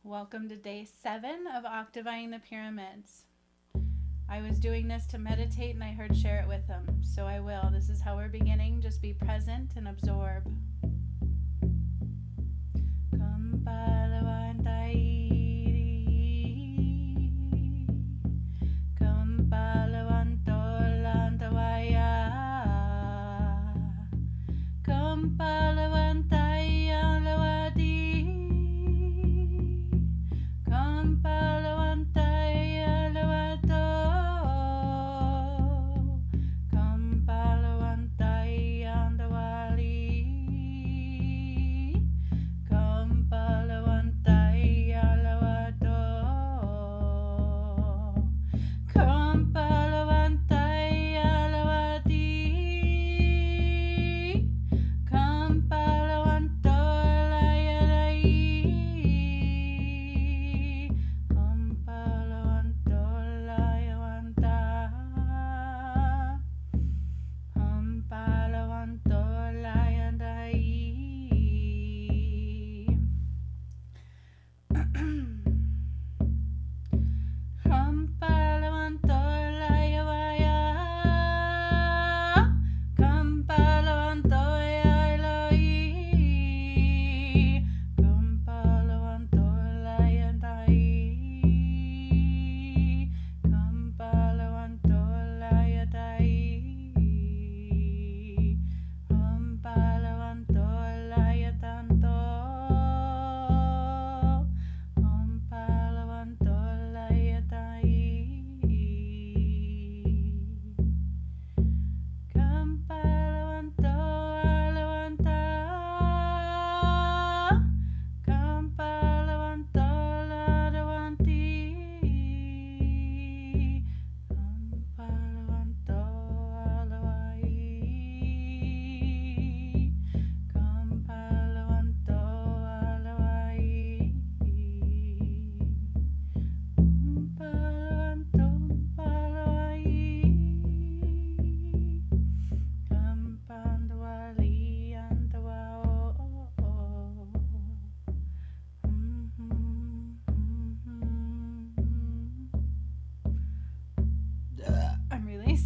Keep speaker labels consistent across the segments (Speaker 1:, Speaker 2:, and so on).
Speaker 1: Welcome to day 7 of Octave-Eying the Pyramids. I was doing this to meditate and I heard share it with them, so I will. This is how we're beginning. Just be present and absorb.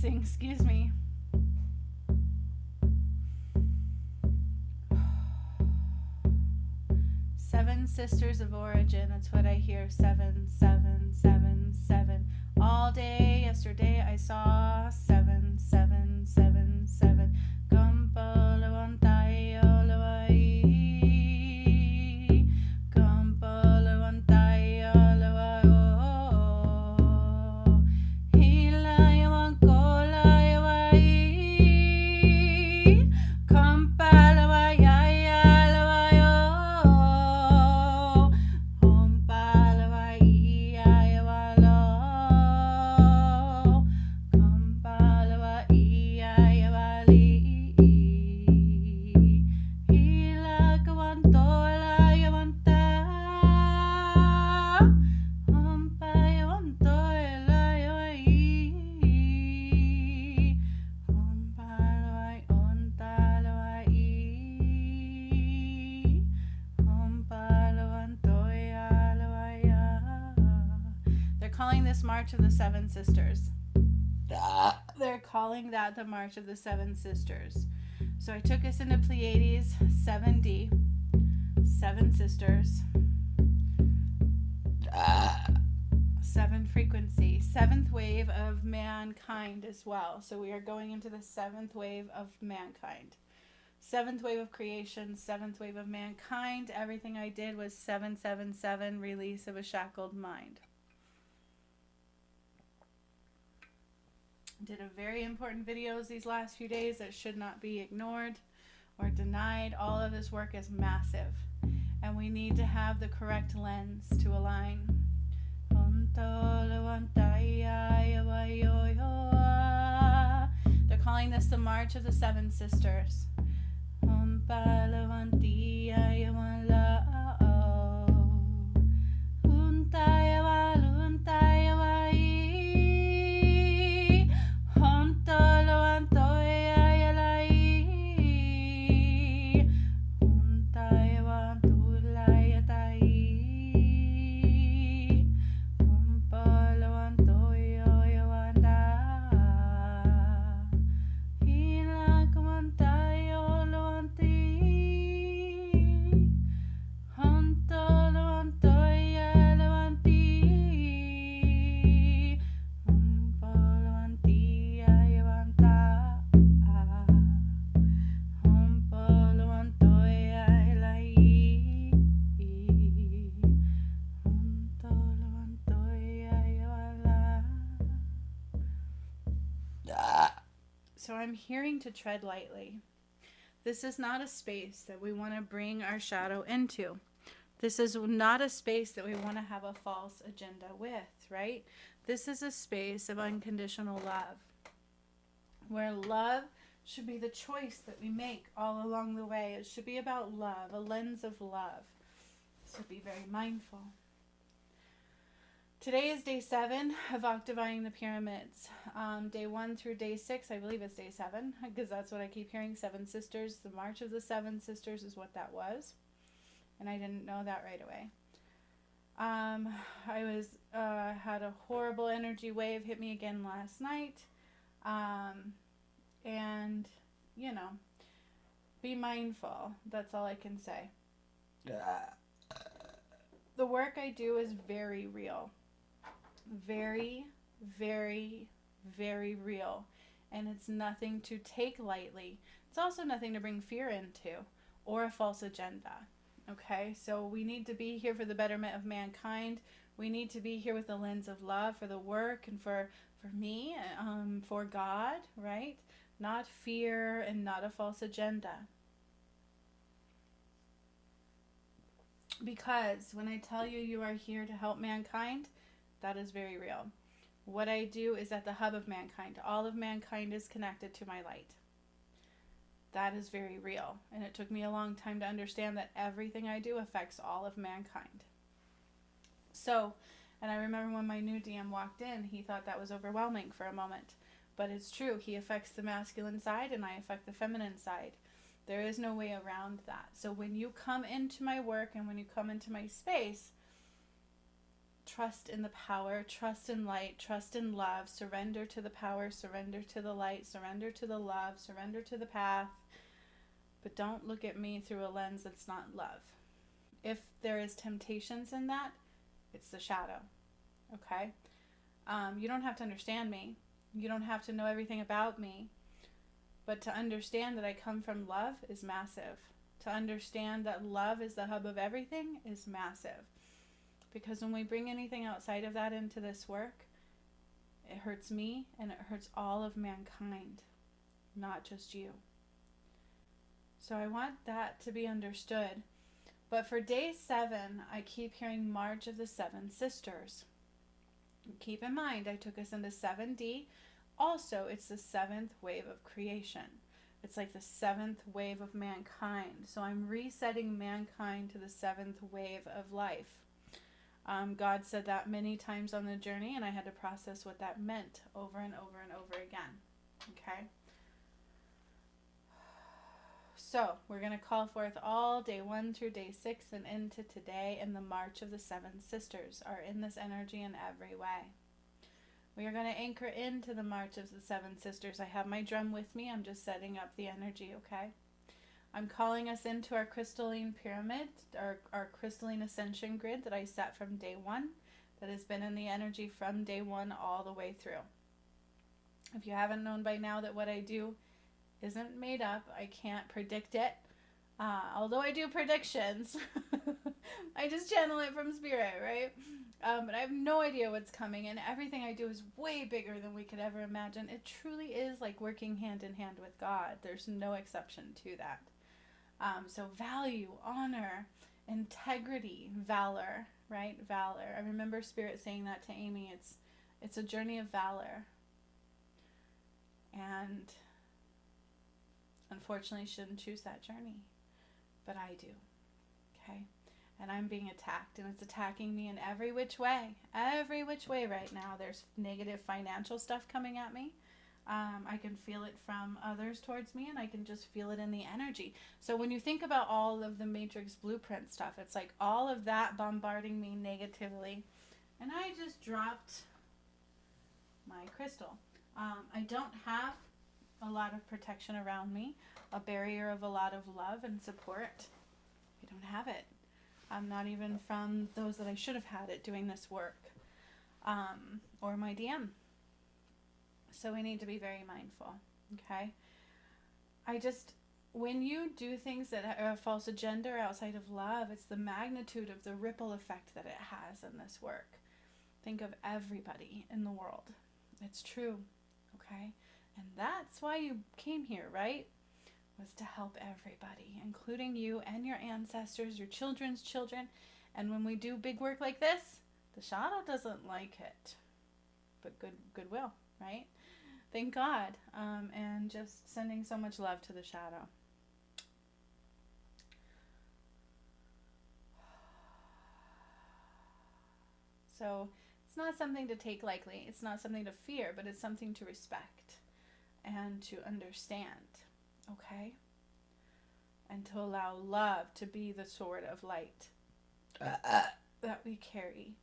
Speaker 1: Excuse me. Seven sisters of origin. That's what I hear. 7, 7, 7, 7. All day yesterday I saw 7, 7, 7, 7. Calling this March of the Seven Sisters. They're calling that the March of the Seven Sisters. So I took us into Pleiades 7D, 7 sisters, 7 frequency, 7th wave of mankind as well. So we are going into the 7th wave of mankind. 7th wave of creation, 7th wave of mankind. Everything I did was 777, release of a shackled mind. Did a very important videos these last few days that should not be ignored or denied. All of this work is massive, and we need to have the correct lens to align. They're calling this the March of the Seven Sisters. So I'm hearing to tread lightly. This is not a space that we want to bring our shadow into. This is not a space that we want to have a false agenda with, right? This is a space of unconditional love, where love should be the choice that we make all along the way. It should be about love, a lens of love. So be very mindful. Today is day 7 of Octave-Eying the pyramids. Day 1 through day 6, I believe it's day 7, because that's what I keep hearing, 7 sisters. The March of the 7 Sisters is what that was. And I didn't know that right away. I was had a horrible energy wave hit me again last night. And, you know, be mindful. That's all I can say. The work I do is very real. Very, very, very real. And it's nothing to take lightly. It's also nothing to bring fear into or a false agenda. Okay, so we need to be here for the betterment of mankind. We need to be here with the lens of love for the work and for me, for God, right? Not fear and not a false agenda. Because when I tell you you are here to help mankind, that is very real. What I do is at the hub of mankind. All of mankind is connected to my light. That is very real. And it took me a long time to understand that everything I do affects all of mankind. So, and I remember when my new DM walked in, he thought that was overwhelming for a moment. But it's true. He affects the masculine side and I affect the feminine side. There is no way around that. So when you come into my work and when you come into my space, trust in the power, trust in light, trust in love, surrender to the power, surrender to the light, surrender to the love, surrender to the path. But don't look at me through a lens that's not love. If there is temptations in that, it's the shadow. Okay? You don't have to understand me. You don't have to know everything about me. But to understand that I come from love is massive. To understand that love is the hub of everything is massive. Because when we bring anything outside of that into this work, it hurts me and it hurts all of mankind, not just you. So I want that to be understood. But for day 7, I keep hearing March of the 7 Sisters. Keep in mind, I took us into 7D. Also, it's the 7th wave of creation. It's like the 7th wave of mankind. So I'm resetting mankind to the 7th wave of life. God said that many times on the journey, and I had to process what that meant over and over and over again. Okay? So, we're going to call forth all day 1 through day 6 and into today, and the March of the 7 Sisters are in this energy in every way. We are going to anchor into the March of the 7 Sisters. I have my drum with me. I'm just setting up the energy, okay? I'm calling us into our crystalline pyramid, our crystalline ascension grid that I set from day 1, that has been in the energy from day 1 all the way through. If you haven't known by now that what I do isn't made up, I can't predict it. Although I do predictions, I just channel it from spirit, right? But I have no idea what's coming, and everything I do is way bigger than we could ever imagine. It truly is like working hand in hand with God. There's no exception to that. So value, honor, integrity, valor, right? Valor. I remember Spirit saying that to Amy. It's a journey of valor. And unfortunately, shouldn't choose that journey. But I do. Okay? And I'm being attacked, and it's attacking me in every which way. Every which way right now. There's negative financial stuff coming at me. I can feel it from others towards me, and I can just feel it in the energy. So when you think about all of the Matrix blueprint stuff, it's like all of that bombarding me negatively. And I just dropped my crystal. I don't have a lot of protection around me, a barrier of a lot of love and support. I don't have it. I'm not even from those that I should have had it doing this work, or my DM. So we need to be very mindful, okay? When you do things that are a false agenda or outside of love, it's the magnitude of the ripple effect that it has in this work. Think of everybody in the world. It's true, okay? And that's why you came here, right? Was to help everybody, including you and your ancestors, your children's children. And when we do big work like this, the shadow doesn't like it, but goodwill, right? Thank God. And just sending so much love to the shadow. So it's not something to take lightly. It's not something to fear, but it's something to respect and to understand. Okay? And to allow love to be the sword of light that we carry.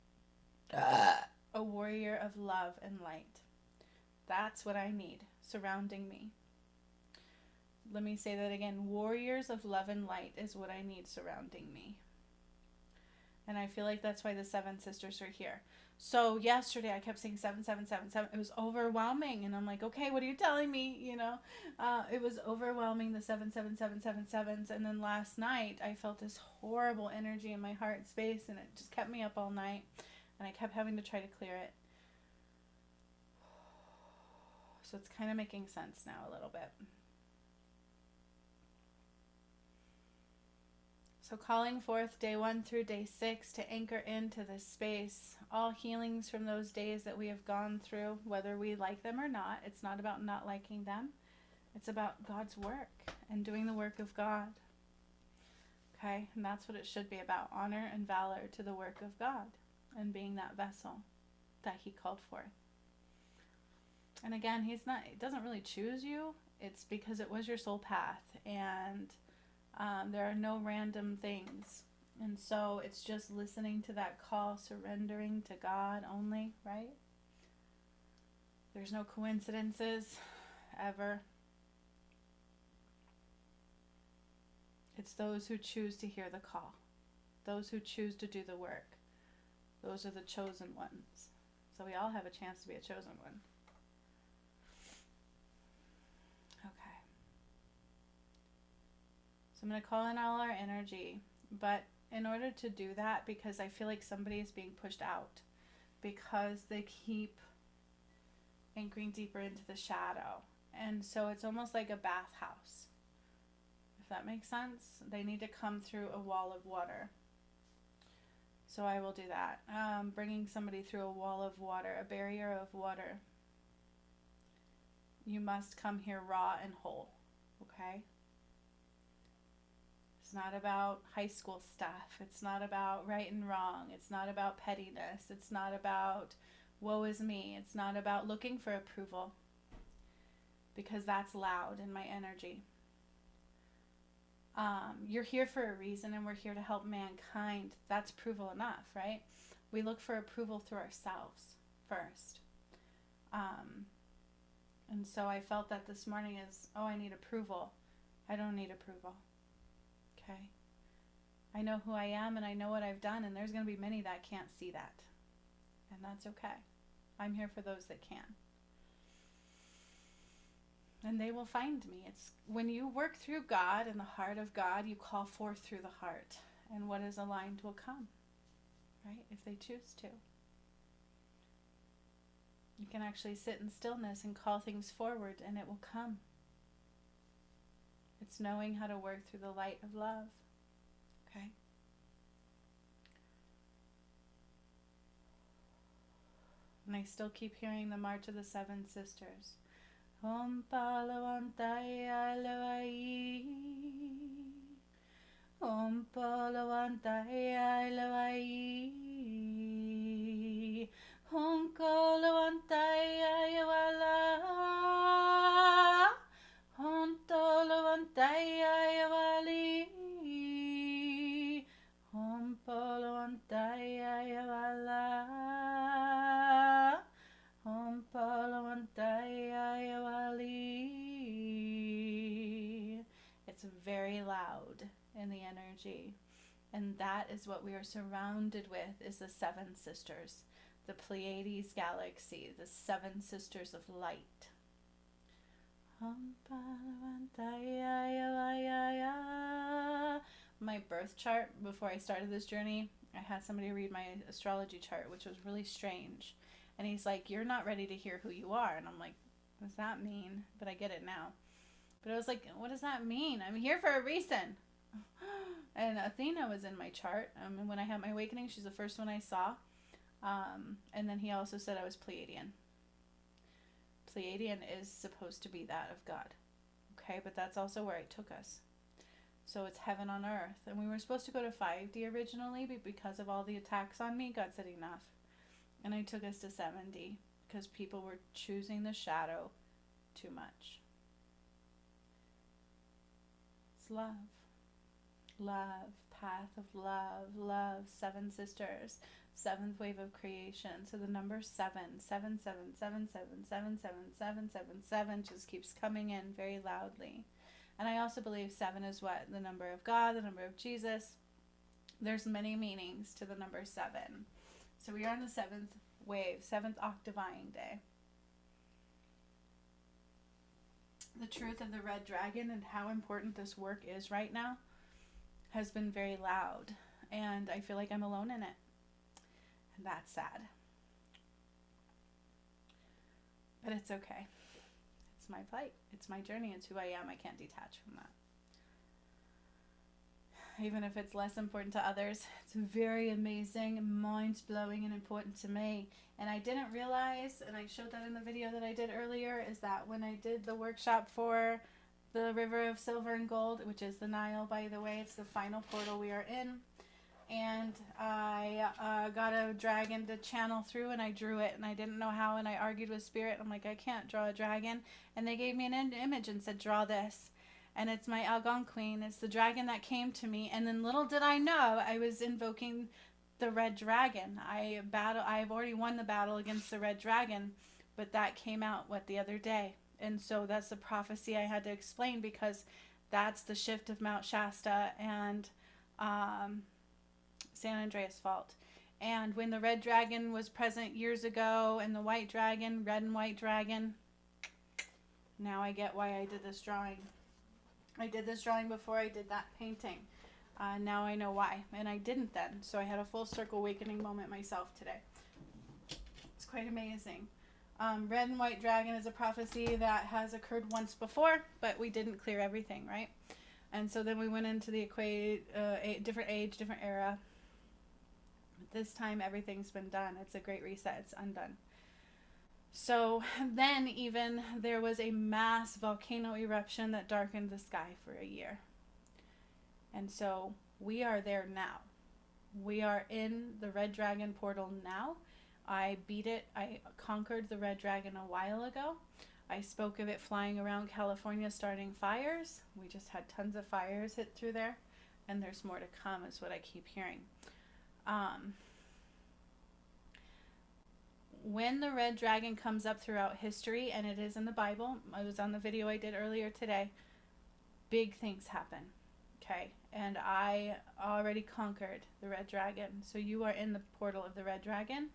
Speaker 1: A warrior of love and light. That's what I need surrounding me. Let me say that again. Warriors of love and light is what I need surrounding me. And I feel like that's why the 7 sisters are here. So yesterday I kept saying 7, 7, 7, 7. It was overwhelming. And I'm like, okay, what are you telling me? You know, it was overwhelming, the 7, 7, 7, 7, 7s. And then last night I felt this horrible energy in my heart space, and it just kept me up all night. And I kept having to try to clear it. So it's kind of making sense now a little bit. So calling forth day 1 through day 6 to anchor into this space, all healings from those days that we have gone through, whether we like them or not. It's not about not liking them. It's about God's work and doing the work of God. Okay? And that's what it should be about, honor and valor to the work of God and being that vessel that He called forth. And again, He doesn't really choose you. It's because it was your soul path, and there are no random things. And so it's just listening to that call, surrendering to God only, right? There's no coincidences, ever. It's those who choose to hear the call. Those who choose to do the work. Those are the chosen ones. So we all have a chance to be a chosen one. Okay. So I'm going to call in all our energy. But in order to do that, because I feel like somebody is being pushed out, because they keep anchoring deeper into the shadow. And so it's almost like a bathhouse. If that makes sense. They need to come through a wall of water. So I will do that. Bringing somebody through a wall of water, a barrier of water. You must come here raw and whole. Okay? It's not about high school stuff. It's not about right and wrong. It's not about pettiness. It's not about woe is me. It's not about looking for approval, because that's loud in my energy. You're here for a reason, and we're here to help mankind. That's approval enough, right? We look for approval through ourselves first. And so I felt that this morning is, oh, I need approval. I don't need approval. Okay? I know who I am, and I know what I've done, and there's going to be many that can't see that. And that's okay. I'm here for those that can. And they will find me. It's when you work through God and the heart of God, you call forth through the heart. And what is aligned will come. Right? If they choose to. You can actually sit in stillness and call things forward, and it will come. It's knowing how to work through the light of love. Okay? And I still keep hearing the March of the 7 Sisters. Om Palawantaya Lavai. Om Palawantaya Lavai. Om Kalawantaya Yavala. Om Tolawantaya Yavali. Om Palawantaya Yavala. Om Palawantaya Yavali. It's very loud in the energy. And that is what we are surrounded with, is the 7 sisters. The Pleiades galaxy, the 7 sisters of light. My birth chart, before I started this journey, I had somebody read my astrology chart, which was really strange. And he's like, you're not ready to hear who you are. And I'm like, What does that mean? But I get it now. But I was like, what does that mean? I'm here for a reason. And Athena was in my chart. When I had my awakening, she's the first one I saw. And then he also said I was Pleiadian. Pleiadian is supposed to be that of God. Okay, but that's also where it took us. So it's heaven on earth. And we were supposed to go to 5D originally, but because of all the attacks on me, God said enough. And I took us to 7D because people were choosing the shadow too much. It's love. Love, path of love, love, 7 sisters, 7th wave of creation. So the number 7, 7, 7, 7, 7, 7, 7, 7, 7, 7 just keeps coming in very loudly. And I also believe 7 is what? The number of God, the number of Jesus. There's many meanings to the number 7. So we are on the 7th wave, 7th Octave-Eying day. The truth of the red dragon and how important this work is right now has been very loud, and I feel like I'm alone in it, and that's sad, but it's okay. It's my plight, it's my journey, it's who I am. I can't detach from that. Even if it's less important to others, it's very amazing, mind-blowing, and important to me. And I didn't realize, and I showed that in the video that I did earlier, is that when I did the workshop for the river of silver and gold, which is the Nile, by the way, it's the final portal we are in, and I got a dragon to channel through, and I drew it, and I didn't know how, and I argued with spirit. I'm like, I can't draw a dragon, and they gave me an image and said, draw this. And it's my Algonquin. It's the dragon that came to me. And then little did I know, I was invoking the red dragon. I've already won the battle against the red dragon, but that came out, the other day. And so that's the prophecy I had to explain, because that's the shift of Mount Shasta and San Andreas Fault. And when the red dragon was present years ago, and the white dragon, red and white dragon, now I get why I did this drawing. I did this drawing before I did that painting. Now I know why. And I didn't then. So I had a full circle awakening moment myself today. It's quite amazing. Red and white dragon is a prophecy that has occurred once before, but we didn't clear everything, right? And so then we went into the different age, different era. But this time everything's been done. It's a great reset. It's undone. So then even there was a mass volcano eruption that darkened the sky for a year. And so we are there now. We are in the red dragon portal now. I beat it. I conquered the red dragon a while ago. I spoke of it flying around California starting fires. We just had tons of fires hit through there. And there's more to come is what I keep hearing. When the red dragon comes up throughout history, and it is in the Bible, it was on the video I did earlier today, big things happen, okay? And I already conquered the red dragon. So you are in the portal of the red dragon,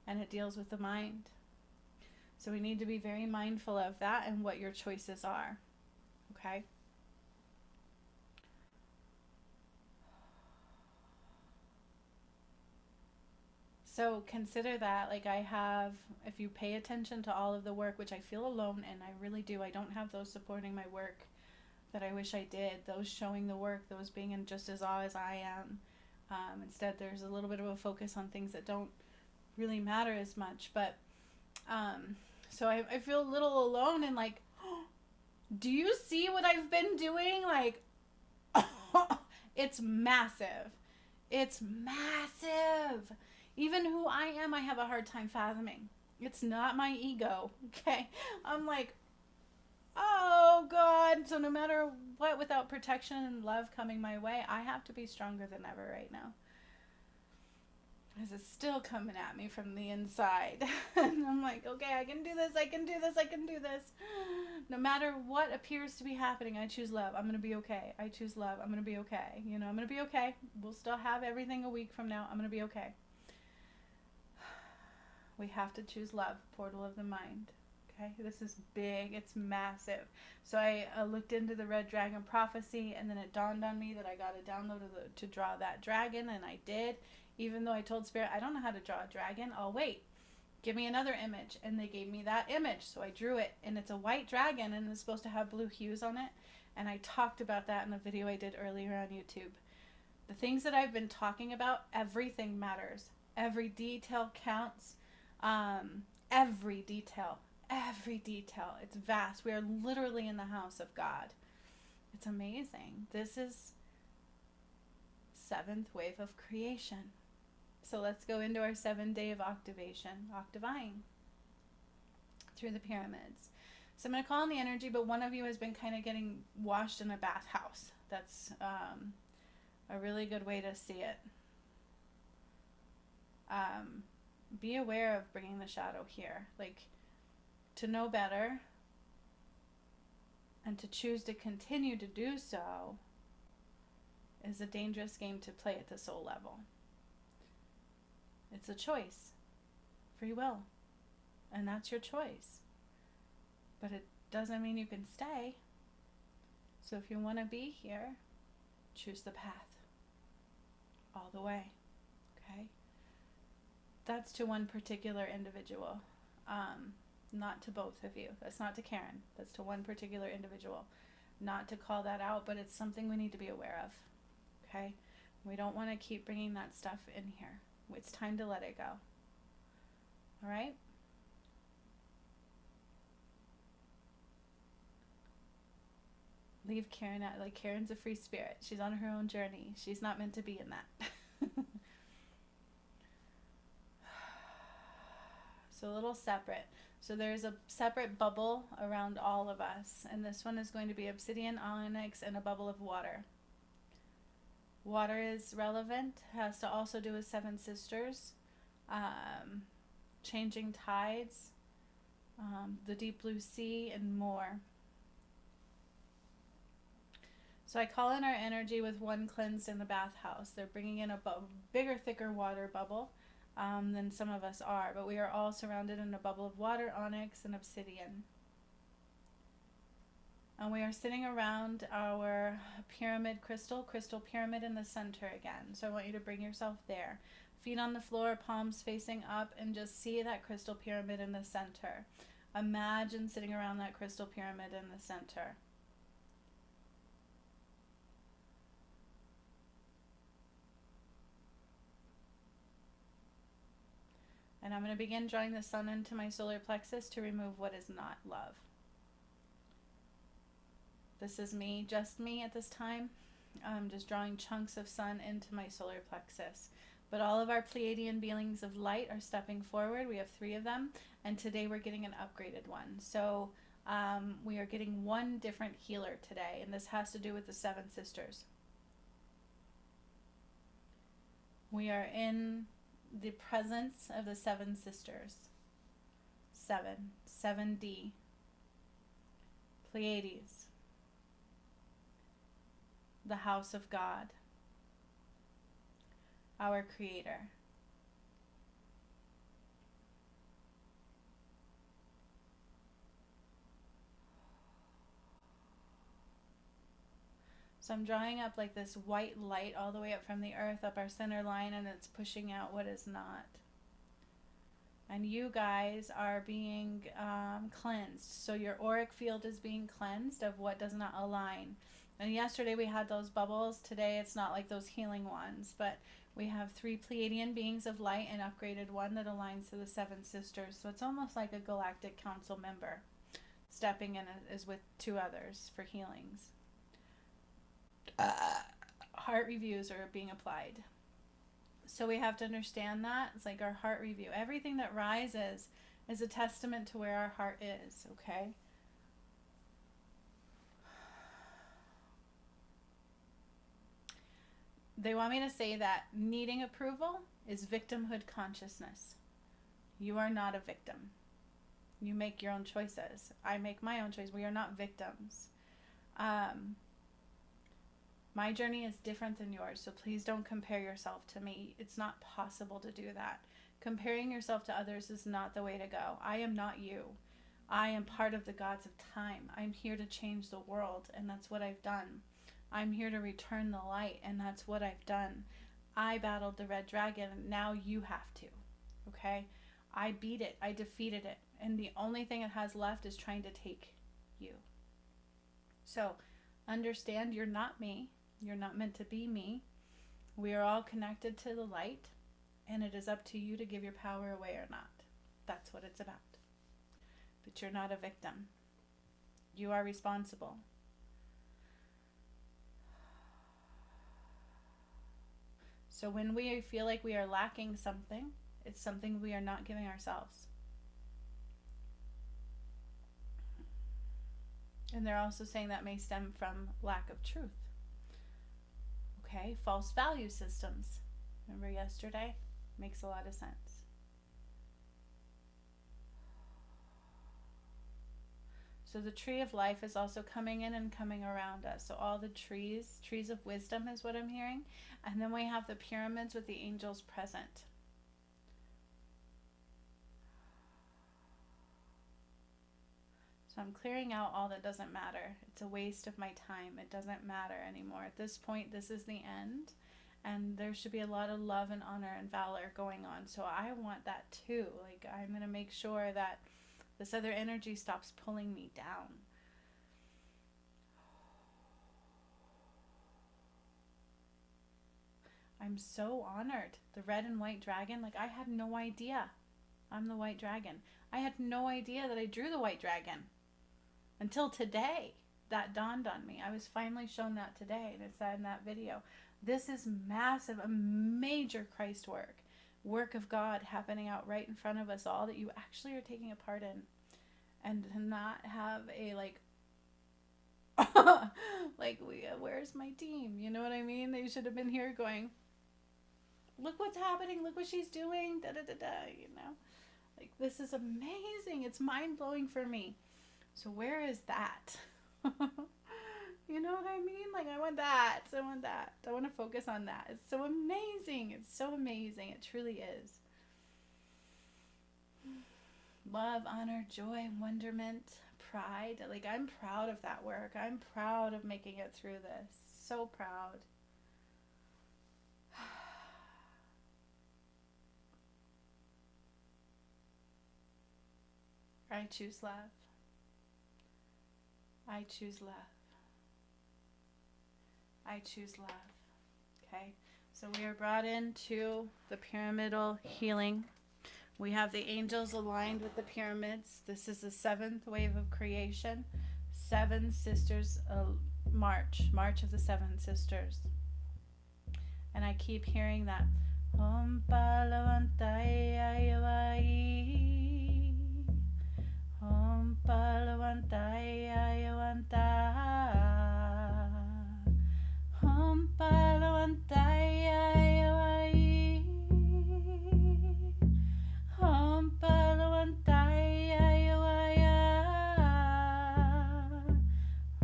Speaker 1: and it deals with the mind. So we need to be very mindful of that and what your choices are, okay? So consider that, like I have, if you pay attention to all of the work, which I feel alone in, I really do. I don't have those supporting my work that I wish I did, those showing the work, those being in just as awe as I am. Instead, there's a little bit of a focus on things that don't really matter as much. But so I feel a little alone and like, do you see what I've been doing? Like, it's massive. It's massive. Even who I am, I have a hard time fathoming. It's not my ego, okay? I'm like, oh, God. So no matter what, without protection and love coming my way, I have to be stronger than ever right now. Because it's still coming at me from the inside. And I'm like, okay, I can do this, I can do this, I can do this. No matter what appears to be happening, I choose love. I'm going to be okay. I choose love. I'm going to be okay. You know, I'm going to be okay. We'll still have everything a week from now. I'm going to be okay. We have to choose love, portal of the mind. Okay, this is big. It's massive. So I looked into the red dragon prophecy, and then it dawned on me that I got a download to draw that dragon, and I did. Even though I told Spirit, I don't know how to draw a dragon. I'll wait. Give me another image. And they gave me that image. So I drew it, and it's a white dragon, and it's supposed to have blue hues on it. And I talked about that in a video I did earlier on YouTube. The things that I've been talking about, everything matters. Every detail counts. Every detail. It's vast. We are literally in the house of God. It's amazing. This is 7th wave of creation. So let's go into our 7th day of Octave-Eying, through the pyramids. So I'm going to call on the energy, but one of you has been kind of getting washed in a bathhouse. That's a really good way to see it. Be aware of bringing the shadow here. Like, to know better and to choose to continue to do so is a dangerous game to play at the soul level. It's a choice. Free will. And that's your choice. But it doesn't mean you can stay. So if you want to be here, choose the path. All the way. Okay? That's to one particular individual. Not to both of you. That's not to Karen. That's to one particular individual. Not to call that out, but it's something we need to be aware of. Okay? We don't want to keep bringing that stuff in here. It's time to let it go. All right? Leave Karen out. Like, Karen's a free spirit. She's on her own journey. She's not meant to be in that. So a little separate. So there's a separate bubble around all of us. And this one is going to be obsidian, onyx, and a bubble of water. Water is relevant. Has to also do with 7 sisters. Changing tides. The deep blue sea, and more. So I call in our energy with one cleansed in the bathhouse. They're bringing in a bigger, thicker water bubble than some of us are. But we are all surrounded in a bubble of water, onyx, and obsidian. And we are sitting around our pyramid crystal pyramid in the center again. So I want you to bring yourself there. Feet on the floor, palms facing up, and just see that crystal pyramid in the center. Imagine sitting around that crystal pyramid in the center. And I'm going to begin drawing the sun into my solar plexus to remove what is not love. This is me, just me at this time. I'm just drawing chunks of sun into my solar plexus. But all of our Pleiadian beings of light are stepping forward. We have 3 of them. And today we're getting an upgraded one. So we are getting one different healer today. And this has to do with the 7 sisters. We are in the presence of the 7 sisters. 7D. Pleiades. The house of God. Our Creator. So I'm drawing up like this white light all the way up from the earth, up our center line, and it's pushing out what is not. And you guys are being cleansed. So your auric field is being cleansed of what does not align. And yesterday we had those bubbles. Today it's not like those healing ones, but we have 3 Pleiadian beings of light and upgraded one that aligns to the 7 sisters. So it's almost like a galactic council member stepping in as with 2 others for healings. Heart reviews are being applied. So we have to understand that. It's like our heart review. Everything that rises is a testament to where our heart is, okay? They want me to say that needing approval is victimhood consciousness. You are not a victim. You make your own choices. I make my own choice. We are not victims. My journey is different than yours, so please don't compare yourself to me. It's not possible to do that. Comparing yourself to others is not the way to go. I am not you. I am part of the gods of time. I'm here to change the world, and that's what I've done. I'm here to return the light, and that's what I've done. I battled the red dragon, and now you have to, okay? I beat it. I defeated it. And the only thing it has left is trying to take you. So understand you're not me. You're not meant to be me. We are all connected to the light. And it is up to you to give your power away or not. That's what it's about. But you're not a victim. You are responsible. So when we feel like we are lacking something, it's something we are not giving ourselves. And they're also saying that may stem from lack of truth. Okay, false value systems. Remember yesterday? Makes a lot of sense. So the tree of life is also coming in and coming around us. So all the trees of wisdom is what I'm hearing. And then we have the pyramids with the angels present. So I'm clearing out all that doesn't matter. It's a waste of my time. It doesn't matter anymore. At this point, this is the end. And there should be a lot of love and honor and valor going on. So I want that too. Like, I'm going to make sure that this other energy stops pulling me down. I'm so honored. The red and white dragon, like, I had no idea. I'm the white dragon. I had no idea that I drew the white dragon until today. That dawned on me. I was finally shown that today, and it said in that video. This is massive, a major Christ work of God happening out right in front of us all that you actually are taking a part in. And to not have a like, where's my team? You know what I mean? They should have been here going, look what's happening, look what she's doing, you know? Like, this is amazing. It's mind-blowing for me. So where is that? You know what I mean? Like, I want that. I want to focus on that. It's so amazing. It's so amazing. It truly is. Love, honor, joy, wonderment, pride. Like, I'm proud of that work. I'm proud of making it through this. So proud. I choose love. I choose love. I choose love. Okay, so we are brought into the pyramidal healing. We have the angels aligned with the pyramids. This is the 7th wave of creation. 7 sisters, march of the 7 sisters. And I keep hearing that. Om Palavantai Om Palavantai Om Palavantai Om Palavantai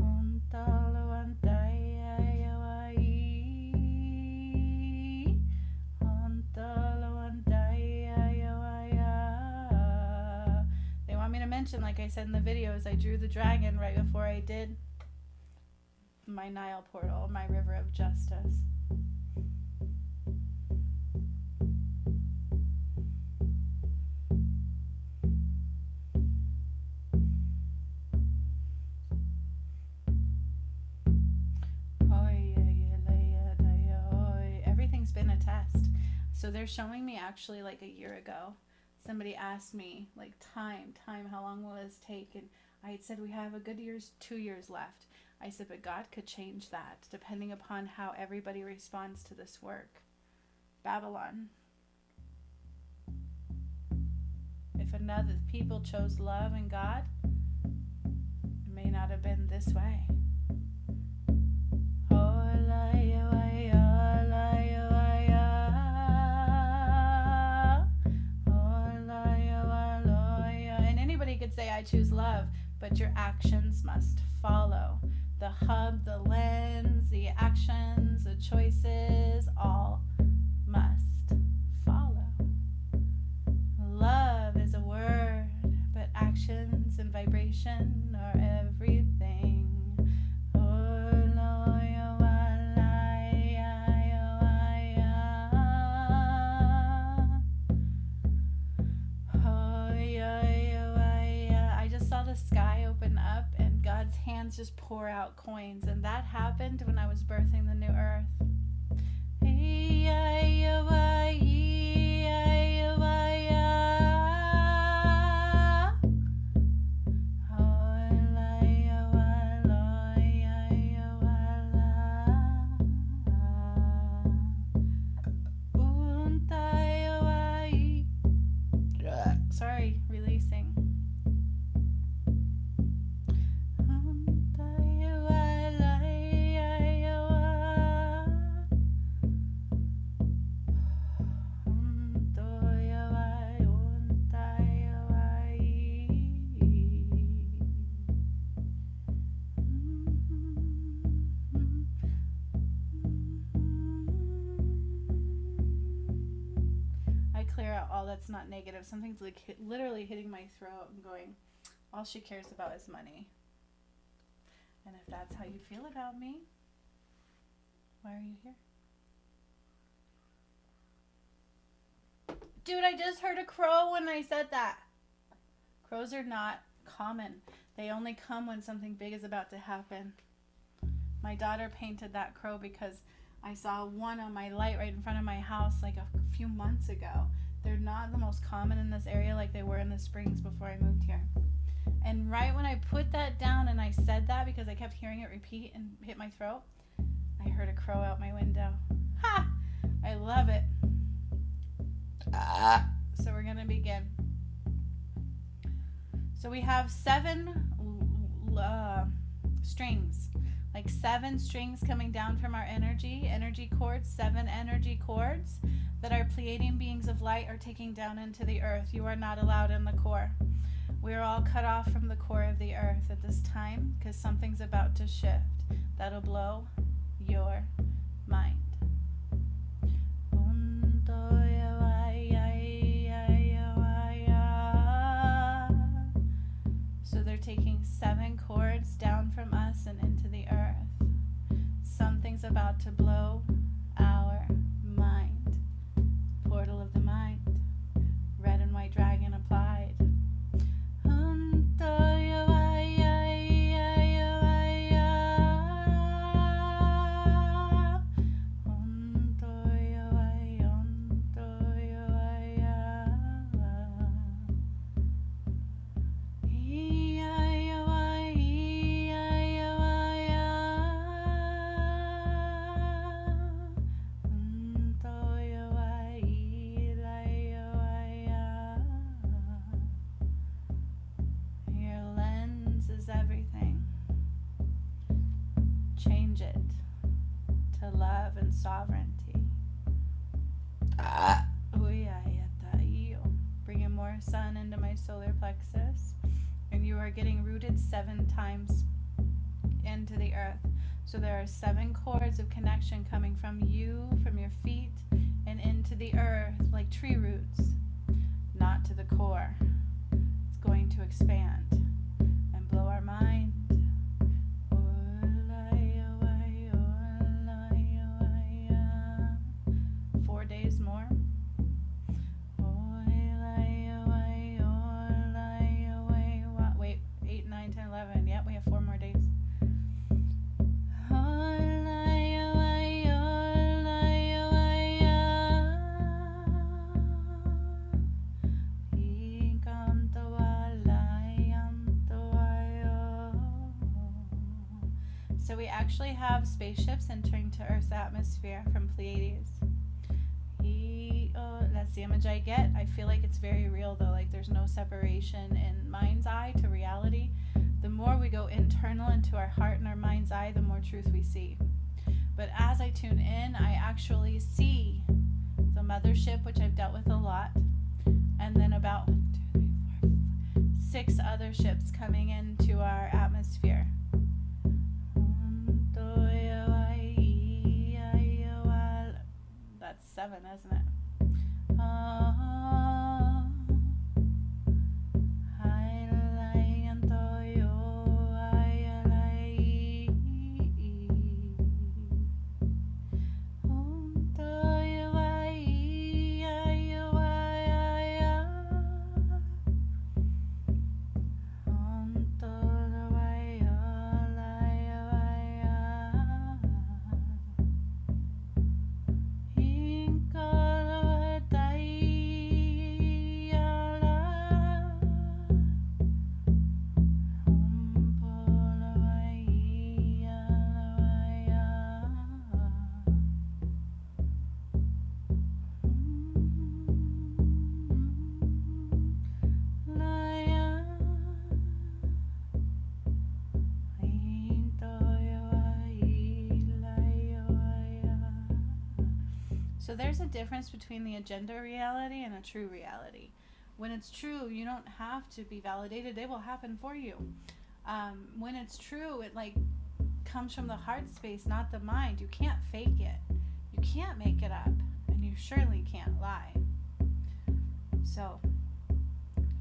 Speaker 1: Om Palavantai Om Palavantai. They want me to mention, like I said in the videos, I drew the dragon right before I did my Nile portal, my river of justice. Everything's been a test. So they're showing me actually like a year ago. Somebody asked me, like, time, how long will this take? And I had said we have a good 2 years left. I said, but God could change that depending upon how everybody responds to this work. Babylon. If another people chose love and God, it may not have been this way. And anybody could say, I choose love, but your actions must follow. The hub, the lens, the actions, the choices, all must follow. Love is a word, but actions and vibration are everything. hands just pour out coins. And that happened when I was birthing the new earth. Sorry, releasing. I clear out all that's not negative. Something's like literally hitting my throat and going, all she cares about is money. And if that's how you feel about me, why are you here? Dude, I just heard a crow when I said that. Crows are not common. They only come when something big is about to happen. My daughter painted that crow because I saw one on my light right in front of my house like a few months ago. They're not the most common in this area like they were in the Springs before I moved here. And right when I put that down and I said that because I kept hearing it repeat and hit my throat, I heard a crow out my window. Ha! I love it. So we're going to begin. So we have 7 strings, like 7 strings coming down from our energy cords, 7 energy cords that our Pleiadian beings of light are taking down into the earth. You are not allowed in the core. We are all cut off from the core of the earth at this time because something's about to shift that'll blow your mind. So they're taking 7 cords down from us and into the earth. Something's about to blow our mind. Portal of the mind. Red and white dragon applied. Change it to love and sovereignty. Bringing more sun into my solar plexus. And you are getting rooted 7 times into the earth. So there are 7 cords of connection coming from you, from your feet, and into the earth, like tree roots, not to the core. It's going to expand and blow our mind. 4 days more. Wait, 8, 9, 10, 11. Yep, we have 4 more days. So we actually have spaceships entering to Earth's atmosphere from Pleiades. That's the image I get. I feel like it's very real though, like there's no separation in mind's eye to reality. The more we go internal into our heart and our mind's eye, the more truth we see. But as I tune in, I actually see the mothership, which I've dealt with a lot, and then about 1, 2, 3, 4, 6 other ships coming into our atmosphere. That's 7, isn't it? So there's a difference between the agenda reality and a true reality. When it's true, you don't have to be validated. It will happen for you. When it's true, it like comes from the heart space, not the mind. You can't fake it. You can't make it up. And you surely can't lie. So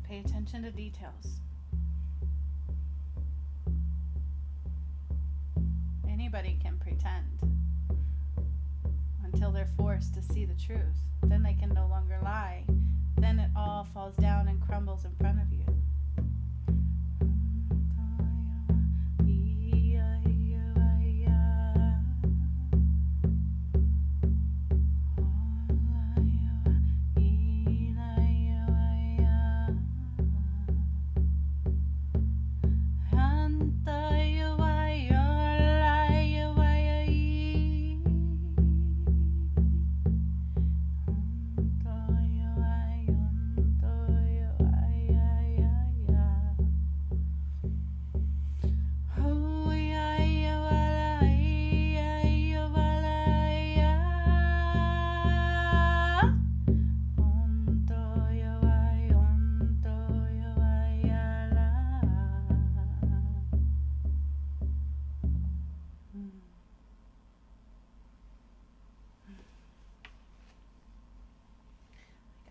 Speaker 1: pay attention to details. Anybody can pretend until they're forced to see the truth. Then they can no longer lie. Then it all falls down and crumbles in front of you.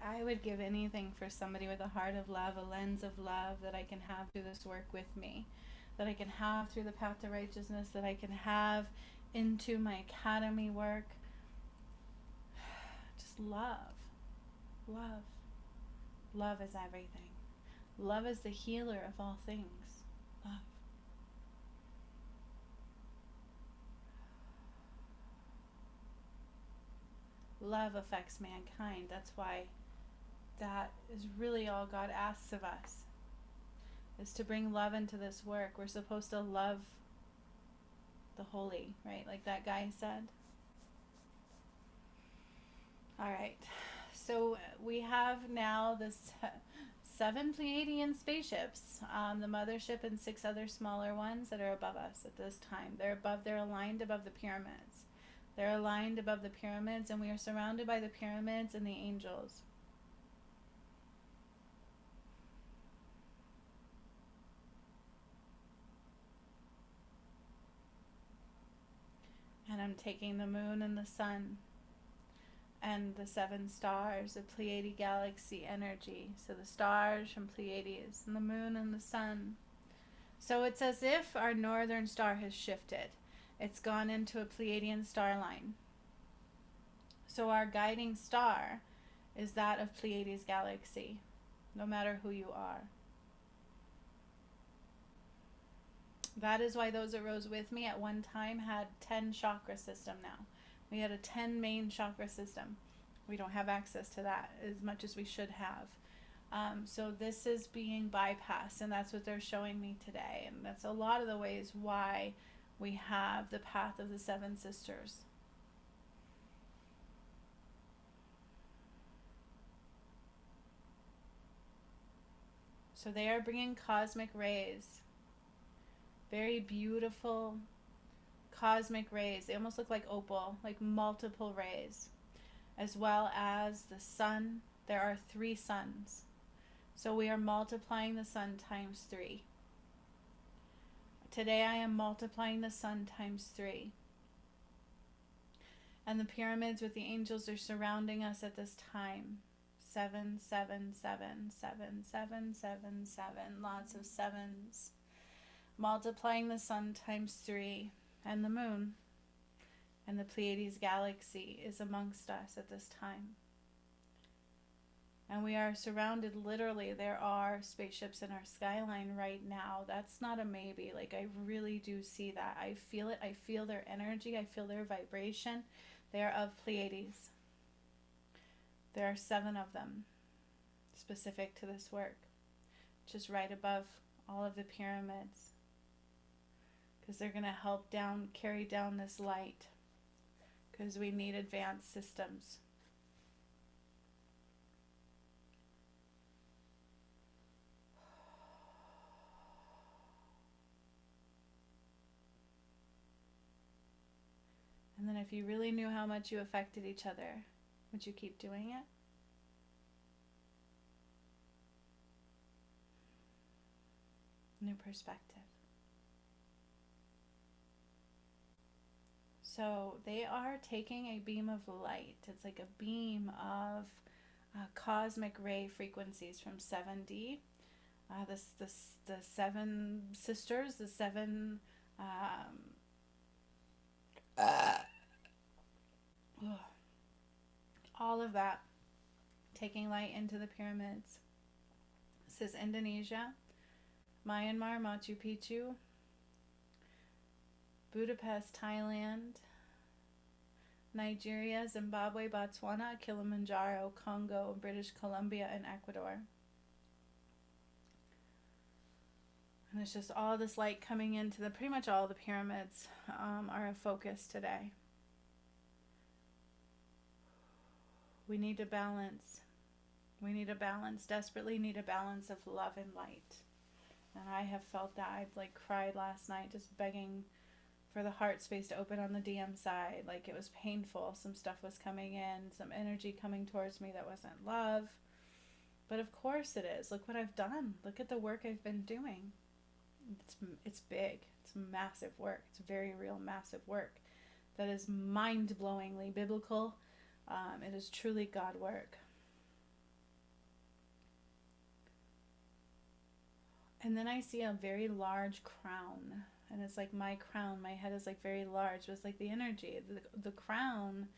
Speaker 1: I would give anything for somebody with a heart of love, a lens of love that I can have through this work with me, that I can have through the path to righteousness, that I can have into my academy work. Just love. Love. Love is everything. Love is the healer of all things. Love. Love affects mankind. That's why that is really all God asks of us, is to bring love into this work. We're supposed to love the holy, right? Like that guy said. All right. So we have now this 7 Pleiadian spaceships, the mothership and 6 other smaller ones that are above us at this time. They're aligned above the pyramids. They're aligned above the pyramids, and we are surrounded by the pyramids and the angels. And I'm taking the moon and the sun and the 7 stars, the Pleiade galaxy energy. So the stars from Pleiades and the moon and the sun. So it's as if our northern star has shifted. It's gone into a Pleiadian star line. So our guiding star is that of Pleiades galaxy, no matter who you are. That is why those that rose with me at one time had 10 chakra system now. We had a 10 main chakra system. We don't have access to that as much as we should have. So this is being bypassed, and that's what they're showing me today. And that's a lot of the ways why we have the path of the 7 sisters. So they are bringing cosmic rays. Very beautiful cosmic rays. They almost look like opal, like multiple rays. As well as the sun. There are 3 suns. So we are multiplying the sun times 3. Today I am multiplying the sun times 3. And the pyramids with the angels are surrounding us at this time. 7, 7, 7, 7, 7, 7, 7. Lots of 7s. Multiplying the sun times 3, and the moon and the Pleiades galaxy is amongst us at this time. And we are surrounded, literally, there are spaceships in our skyline right now. That's not a maybe. Like, I really do see that. I feel it. I feel their energy. I feel their vibration. They are of Pleiades. There are 7 of them specific to this work, just right above all of the pyramids. Because they're going to help carry down this light. Because we need advanced systems. And then if you really knew how much you affected each other, Would you keep doing it? New perspective. So they are taking a beam of light. It's like a beam of cosmic ray frequencies from 7D. The seven sisters, the seven, all of that, taking light into the pyramids. This is Indonesia, Myanmar, Machu Picchu, Budapest, Thailand, Nigeria, Zimbabwe, Botswana, Kilimanjaro, Congo, British Columbia, and Ecuador. And it's just all this light coming into pretty much all the pyramids are a focus today. We need a balance. We need a balance, desperately need a balance of love and light. And I have felt that. I've cried last night just begging for the heart space to open on the DM side. It was painful. Some stuff was coming in, some energy coming towards me that wasn't love. But of course it is. Look what I've done. Look at the work I've been doing. It's big. It's massive work. It's very real, massive work that is mind-blowingly biblical. It is truly God work. And then I see a very large crown. And it's like my crown. My head is very large. But it's the energy. The crown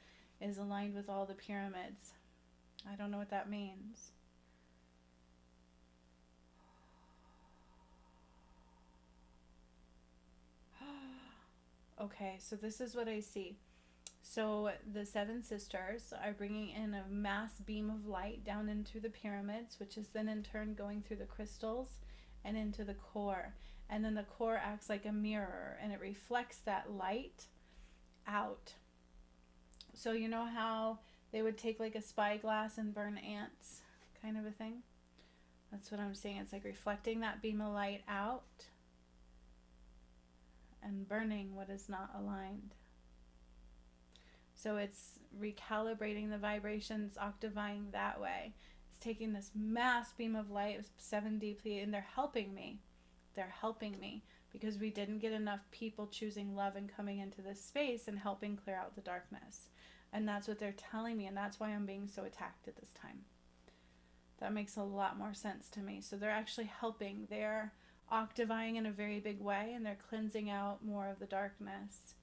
Speaker 1: is aligned with all the pyramids. I don't know what that means. Okay, so this is what I see. So the seven sisters are bringing in a mass beam of light down into the pyramids, which is then in turn going through the crystals and into the core. And then the core acts like a mirror and it reflects that light out. So you know how they would take a spyglass and burn ants, kind of a thing? That's what I'm seeing. It's reflecting that beam of light out and burning what is not aligned. So it's recalibrating the vibrations, Octave-Eying that way. It's taking this mass beam of light, 7D, and they're helping me. They're helping me because we didn't get enough people choosing love and coming into this space and helping clear out the darkness. And that's what they're telling me, and that's why I'm being so attacked at this time. That makes a lot more sense to me. So they're actually helping. They're Octave-Eying in a very big way, and they're cleansing out more of the darkness,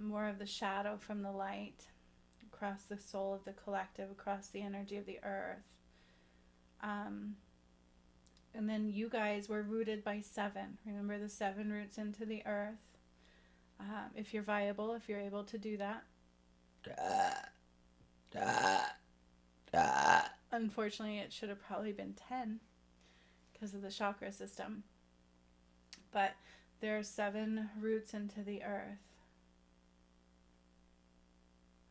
Speaker 1: more of the shadow from the light across the soul of the collective, across the energy of the earth. And then you guys were rooted by 7. Remember the 7 roots into the earth. If you're viable, if you're able to do that. Unfortunately, it should have probably been 10 because of the chakra system. But there are 7 roots into the earth.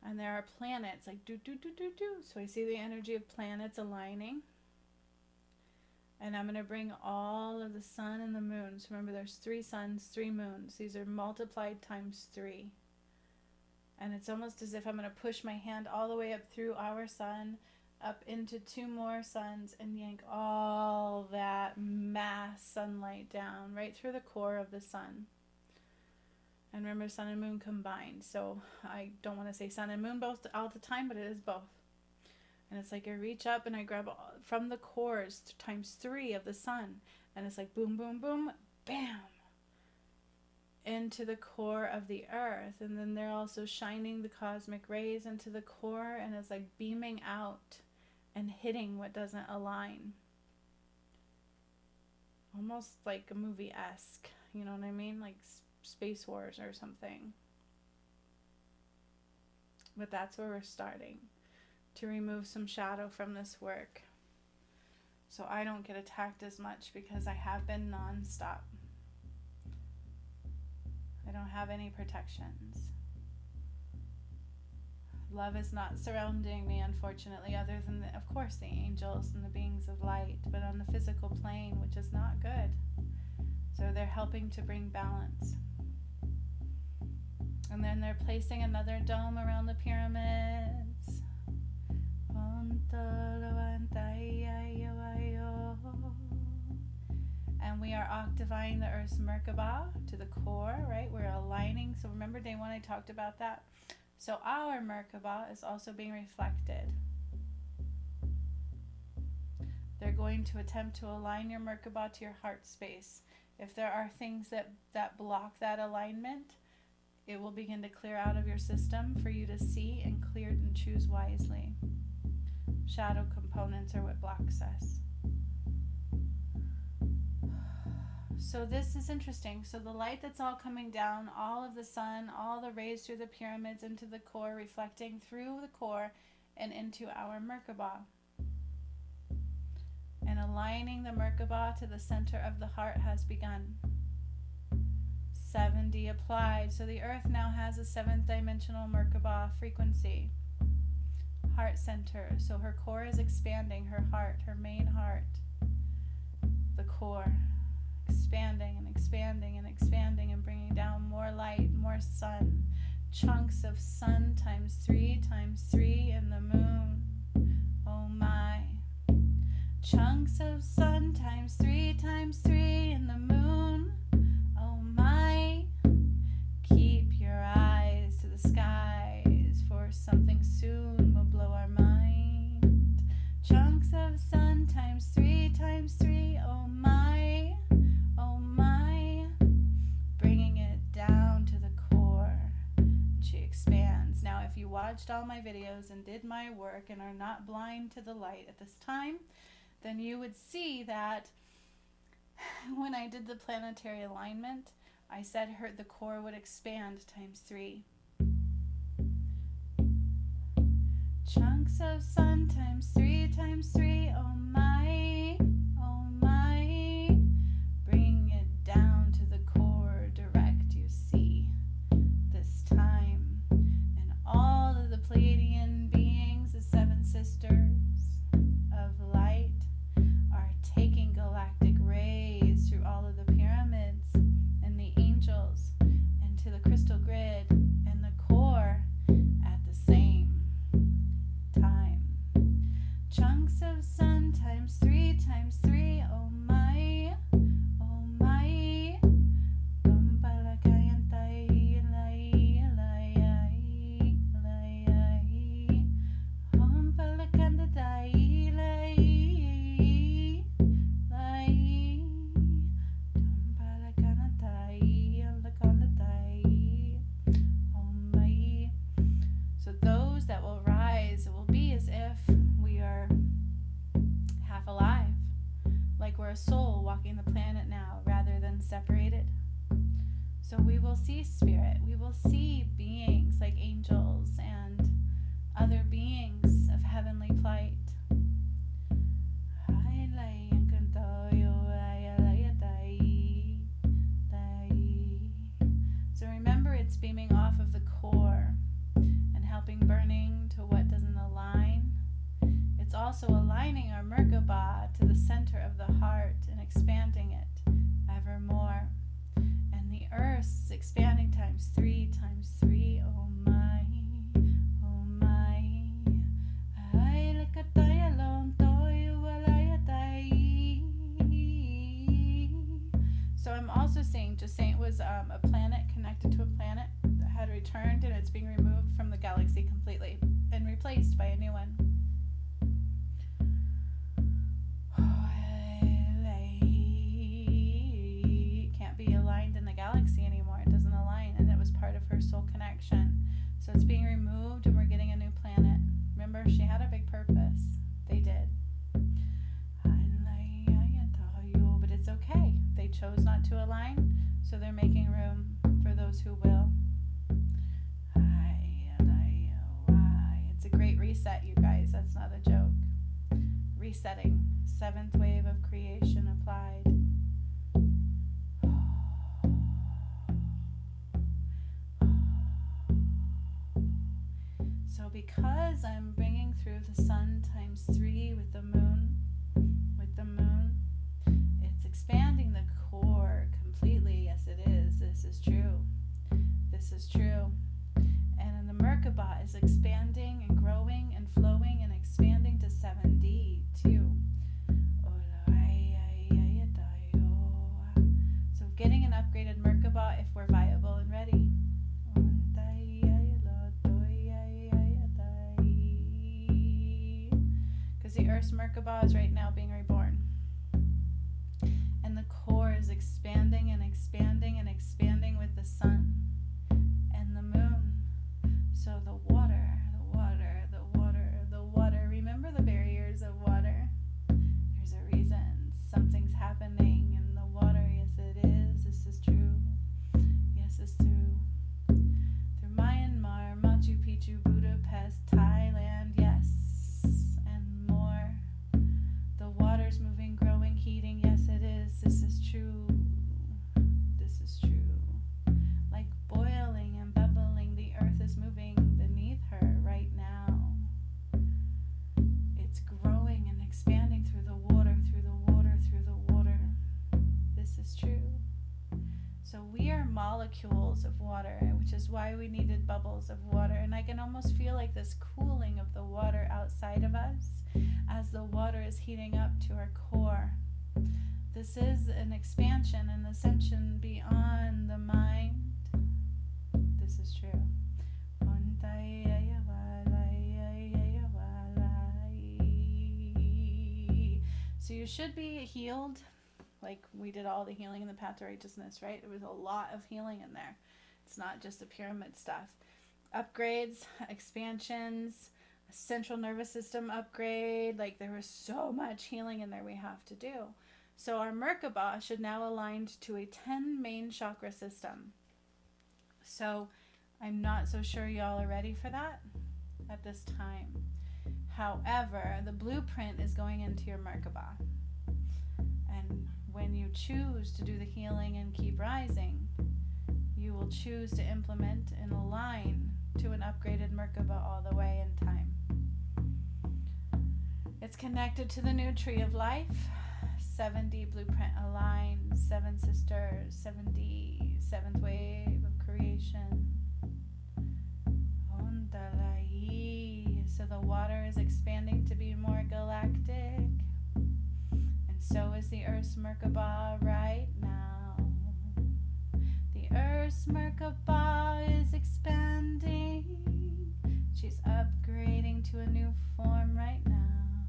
Speaker 1: And there are planets, So I see the energy of planets aligning. And I'm going to bring all of the sun and the moons. Remember, there's 3 suns, 3 moons. These are multiplied times 3. And it's almost as if I'm going to push my hand all the way up through our sun, up into 2 more suns, and yank all that mass sunlight down right through the core of the sun. And remember, sun and moon combined. So I don't want to say sun and moon both all the time, but it is both. And it's I reach up and I grab from the cores times 3 of the sun. And it's boom, boom, boom, bam, into the core of the earth. And then they're also shining the cosmic rays into the core, and it's beaming out and hitting what doesn't align. Almost like a movie-esque, you know what I mean? Space Wars or something. But that's where we're starting, to remove some shadow from this work. So I don't get attacked as much because I have been non-stop. I don't have any protections. Love is not surrounding me, unfortunately, other than, of course, the angels and the beings of light, but on the physical plane, which is not good. So they're helping to bring balance. And then they're placing another dome around the pyramids. And we are octave-eying the Earth's Merkabah to the core, right? We're aligning. So remember day one I talked about that. So our Merkabah is also being reflected. They're going to attempt to align your Merkabah to your heart space. If there are things that block that alignment, it will begin to clear out of your system for you to see and clear and choose wisely. Shadow components are what blocks us. So this is interesting. So the light that's all coming down, all of the sun, all the rays through the pyramids into the core, reflecting through the core and into our Merkabah. And aligning the Merkabah to the center of the heart has begun. 7D applied. So the earth now has a 7th dimensional Merkabah frequency. Heart center. So her core is expanding, her heart, her main heart. The core. Expanding and expanding and expanding and bringing down more light, more sun. Chunks of sun times 3 in the moon. Oh my. Chunks of sun times 3 in the moon. Oh my. Keep your eyes to the skies, for something soon will blow our mind. Chunks of sun times 3 oh my. Oh my. Bringing it down to the core. She expands. Now if you watched all my videos and did my work and are not blind to the light at this time, then you would see that when I did the planetary alignment, I said the core would expand times 3. Chunks of sun times 3 oh my, oh my. Bring it down to the core, direct, you see, this time. And all of the Pleiadian beings, the 7 sisters of light, are taking galactic rays through all of the pyramids and the angels into the crystal grid and the core at the same time. Chunks of sun times 3 oh my, oh my. So those that will rise, it will be as if we are half alive, like we're a soul walking the planet now rather than separated. So we will see spirit, we will see beings like angels and other beings of heavenly plight. So remember, it's beaming off of the core and helping burning to what doesn't align. It's also aligning our Merkabah to the center of the heart and expanding it ever more. And the earth is expanding times 3 oh my, oh my. So I'm also saying, just saying it was a planet connected to a planet that had returned, and it's being removed from the galaxy completely and replaced by a new one. It can't be aligned in the galaxy anymore. It doesn't align, and it was part of her soul connection. So it's being removed, and we're getting a new planet. Remember, she had a big purpose. They did. But it's okay. They chose not to align, so they're making room for those who will. It's a great reset, you guys. That's not a joke. Resetting. 7th wave of creation applied. So because I'm bringing through the sun times 3 with the moon, it's expanding the core completely. Yes, it is. This is true. This is true. And then the Merkabah is expanding and growing and flowing and expanding to the Earth's Merkabah is right now being reborn. And the core is expanding and expanding and expanding with the sun and the moon. So the water, the water, the water, the water. Remember the barriers of water? There's a reason. Something's happening in the water. Yes, it is. This is true. Yes, it's true. Through Myanmar, Machu Picchu, Budapest, Thailand, yes, and more. The water's moving, growing, heating. Yes, it is. This is true. This is true. Like boiling and bubbling, the earth is moving beneath her right now. It's growing and expanding through the water, through the water, through the water. This is true. So we are molecules of water, which is why we needed bubbles of water. And I can almost feel like this cooling of the water outside of us as the water is heating up to our core. This is an expansion, an ascension beyond the mind. This is true. So you should be healed. Like we did all the healing in the path to righteousness, right? There was a lot of healing in there. It's not just the pyramid stuff. Upgrades, expansions, a central nervous system upgrade. Like there was so much healing in there we have to do. So our Merkabah should now align to a 10 main chakra system. So I'm not so sure y'all are ready for that at this time. However, the blueprint is going into your Merkabah. And when you choose to do the healing and keep rising, you will choose to implement and align to an upgraded Merkabah all the way in time. It's connected to the new tree of life. 7D blueprint aligned, 7 sisters, 7D, 7th wave of creation. So the water is expanding to be more galactic. And so is the Earth's Merkabah right now. The Earth's Merkabah is expanding. She's upgrading to a new form right now.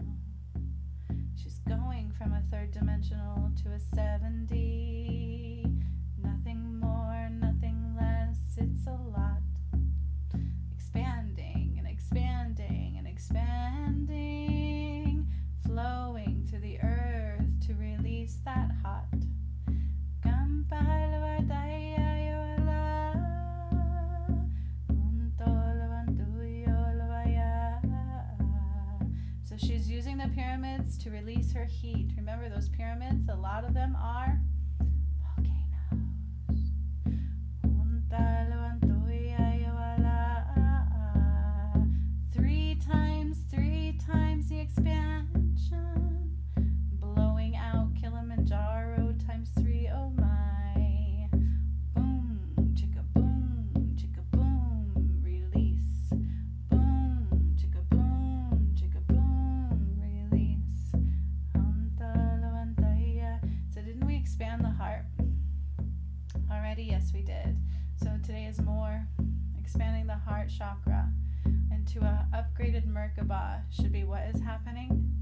Speaker 1: She's going from a 3rd dimensional to a 7D. Nothing more, nothing less. It's a lot. Expanding and expanding and expanding. Flowing through the earth to release that hot. So she's using the pyramids to release her heat. Remember those pyramids? A lot of them are volcanoes. 3 times the expansion. Blowing out Kilimanjaro times 3, oh my. Boom, chicka boom, release. Boom, chicka boom, release. So didn't we expand the heart already? Yes, we did. So today is more expanding the heart chakra into a upgraded Merkabah should be what is happening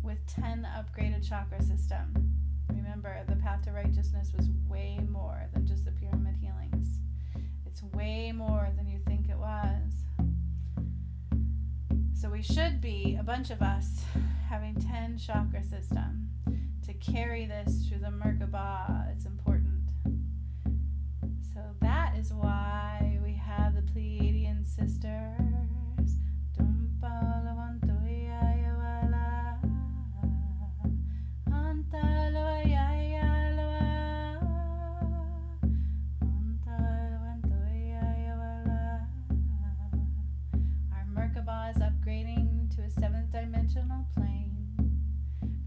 Speaker 1: with 10 upgraded chakra system. Remember, the path to righteousness was way more than just the pyramid healings. It's way more than you think it was. So we should be, a bunch of us, having 10 chakra system to carry this through the Merkabah. It's important. So that is why we have the Pleiadian sisters. Our Merkabah is upgrading to a 7th dimensional plane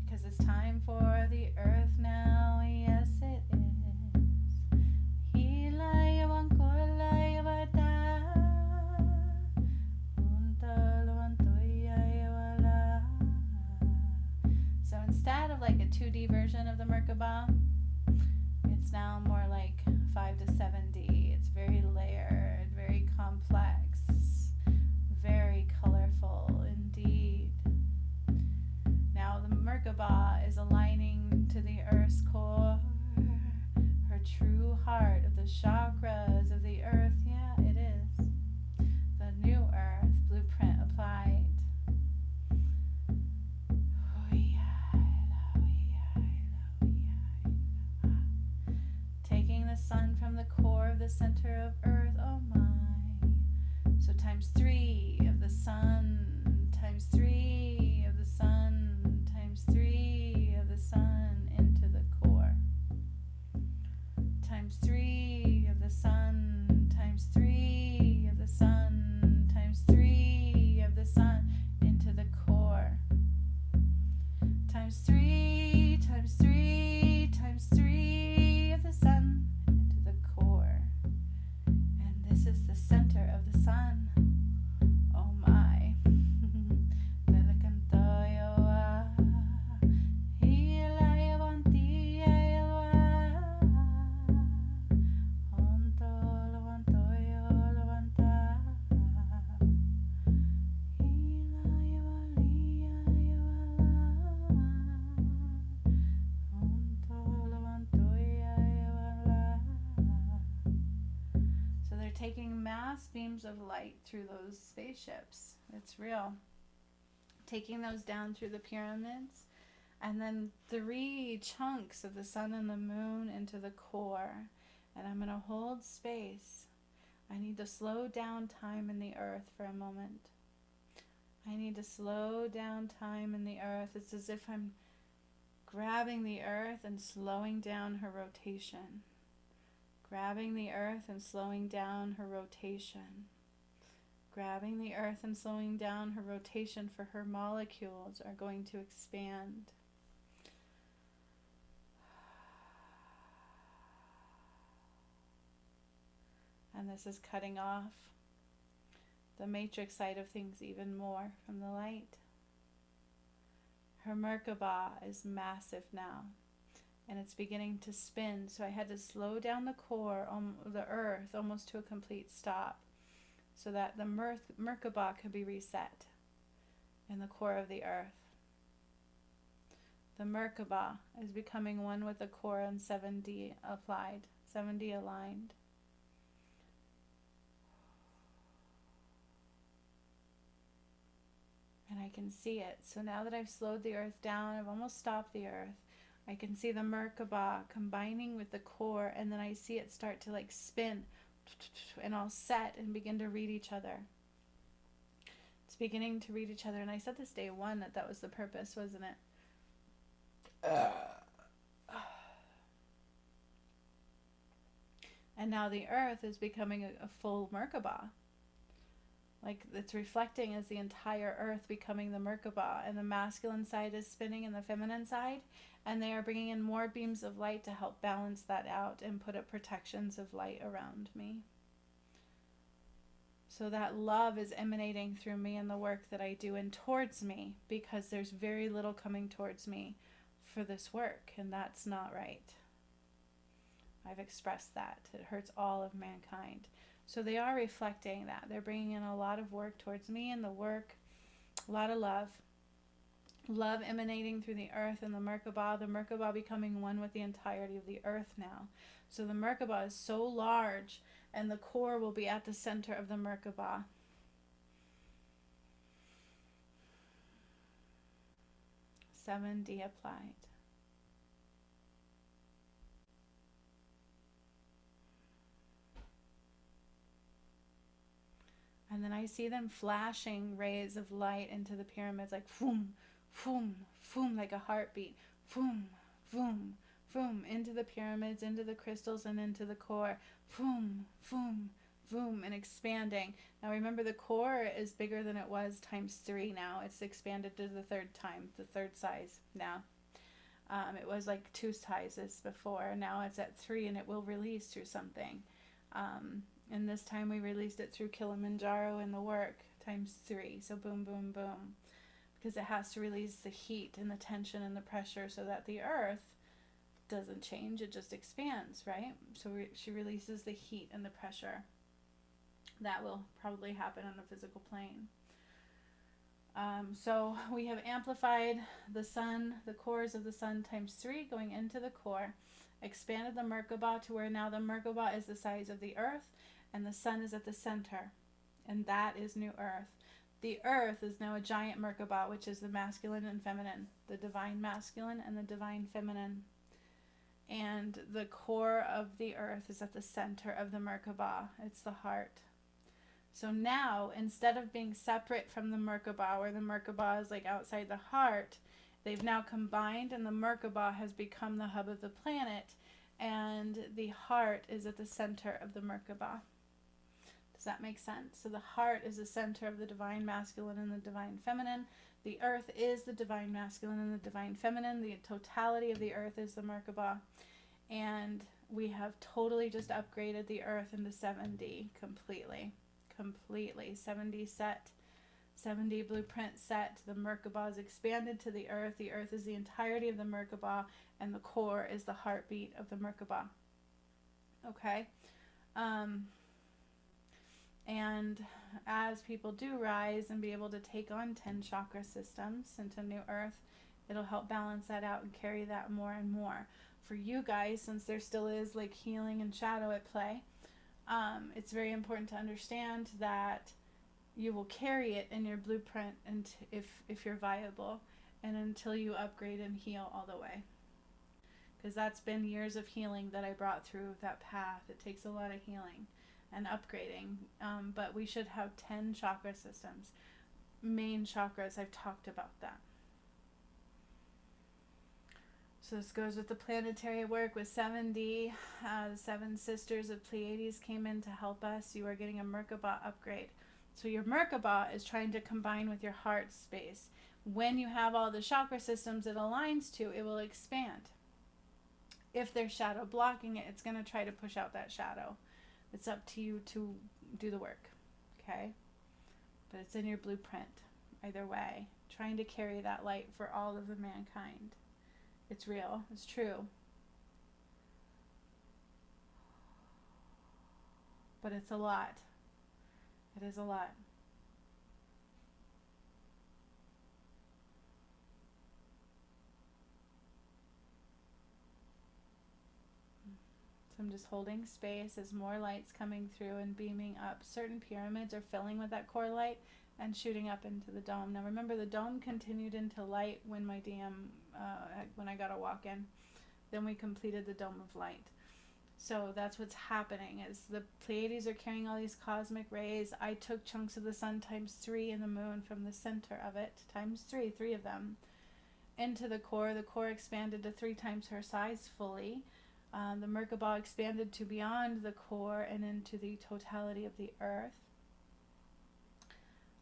Speaker 1: because it's time for the earth now. Yes, it is. So instead of like a 2D version of the Merkabah, it's now more like 5 to 7D. It's very layered, very complex, very colorful indeed. Merkabah is aligning to the earth's core, her true heart of the chakras of the earth. Yeah, it is. The new earth blueprint applied. Taking the sun from the core of the center of earth, oh my. So times 3 of the sun, times 3 of the sun, times 3 of the sun into the core. Times 3 of the sun, times 3 of the sun, times 3 of the sun into the core. Times 3, times 3, times 3 of the sun into the core. And this is the center of the sun. Oh my. Taking mass beams of light through those spaceships. It's real. Taking those down through the pyramids, and then 3 chunks of the sun and the moon into the core. And I'm going to hold space. I need to slow down time in the earth for a moment. I need to slow down time in the earth. It's as if I'm grabbing the earth and slowing down her rotation. Grabbing the earth and slowing down her rotation. Grabbing the earth and slowing down her rotation, for her molecules are going to expand. And this is cutting off the matrix side of things even more from the light. Her Merkabah is massive now. And it's beginning to spin, so I had to slow down the core, the earth, almost to a complete stop, so that the Merkabah could be reset in the core of the earth. The Merkabah is becoming one with the core, and 7D applied, 7D aligned. And I can see it. So now that I've slowed the earth down, I've almost stopped the earth. I can see the Merkabah combining with the core, and then I see it start to like spin and all set and begin to read each other. It's beginning to read each other, and I said this day 1 that was the purpose, wasn't it? And now the earth is becoming a full Merkabah. Like it's reflecting as the entire earth becoming the Merkabah, and the masculine side is spinning and the feminine side, and they are bringing in more beams of light to help balance that out and put up protections of light around me. So that love is emanating through me and the work that I do and towards me, because there's very little coming towards me for this work, and that's not right. I've expressed that. It hurts all of mankind. So they are reflecting that. They're bringing in a lot of work towards me, and the work, a lot of love. Love emanating through the earth and the Merkabah becoming one with the entirety of the earth now. So the Merkabah is so large, and the core will be at the center of the Merkabah. Seven D applied. And then I see them flashing rays of light into the pyramids, like boom, boom, boom, like a heartbeat. Boom, boom, boom, into the pyramids, into the crystals, and into the core. Boom, boom, boom, and expanding. Now remember, the core is bigger than it was times 3 now. It's expanded to the 3rd time, the 3rd size now. It was like 2 sizes before. Now it's at 3, and it will release through something. And this time we released it through Kilimanjaro in the work, times 3. So boom, boom, boom. Because it has to release the heat and the tension and the pressure so that the earth doesn't change. It just expands, right? So she releases the heat and the pressure. That will probably happen on a physical plane. So we have amplified the sun, the cores of the sun times 3 going into the core, expanded the Merkabah to where now the Merkabah is the size of the earth and the sun is at the center. And that is new earth. The earth is now a giant Merkabah, which is the masculine and feminine, the divine masculine and the divine feminine. And the core of the earth is at the center of the Merkabah. It's the heart. So now, instead of being separate from the Merkabah, where the Merkabah is like outside the heart, they've now combined and the Merkabah has become the hub of the planet, and the heart is at the center of the Merkabah. Does that make sense? So the heart is the center of the divine masculine and the divine feminine. The earth is the divine masculine and the divine feminine. The totality of the earth is the Merkabah. And we have totally just upgraded the earth into 7D completely. 7D set, 7D blueprint set. The Merkabah is expanded to the earth. The earth is the entirety of the Merkabah, and the core is the heartbeat of the Merkabah. Okay? And as people do rise and be able to take on 10 chakra systems into new earth, it'll help balance that out and carry that more and more. For you guys, since there still is like healing and shadow at play, it's very important to understand that you will carry it in your blueprint, and if you're viable, and until you upgrade and heal all the way. Because that's been years of healing that I brought through that path. It takes a lot of healing and upgrading, but we should have 10 chakra systems. Main chakras, I've talked about that. So this goes with the planetary work with 7D. The 7 sisters of Pleiades came in to help us. You are getting a Merkabah upgrade. So your Merkabah is trying to combine with your heart space. When you have all the chakra systems it aligns to, it will expand. If there's shadow blocking it, it's going to try to push out that shadow. It's up to you to do the work, okay? But it's in your blueprint, either way. Trying to carry that light for all of the mankind. It's real. It's true. But it's a lot. It is a lot. So I'm just holding space as more light's coming through and beaming up. Certain pyramids are filling with that core light and shooting up into the dome. Now remember, the dome continued into light when my DM, when I got a walk-in. Then we completed the dome of light. So that's what's happening, is the Pleiades are carrying all these cosmic rays. I took chunks of the sun times 3 and the moon from the center of it, times 3 of them, into the core. The core expanded to 3 times her size fully. The Merkabah expanded to beyond the core and into the totality of the earth.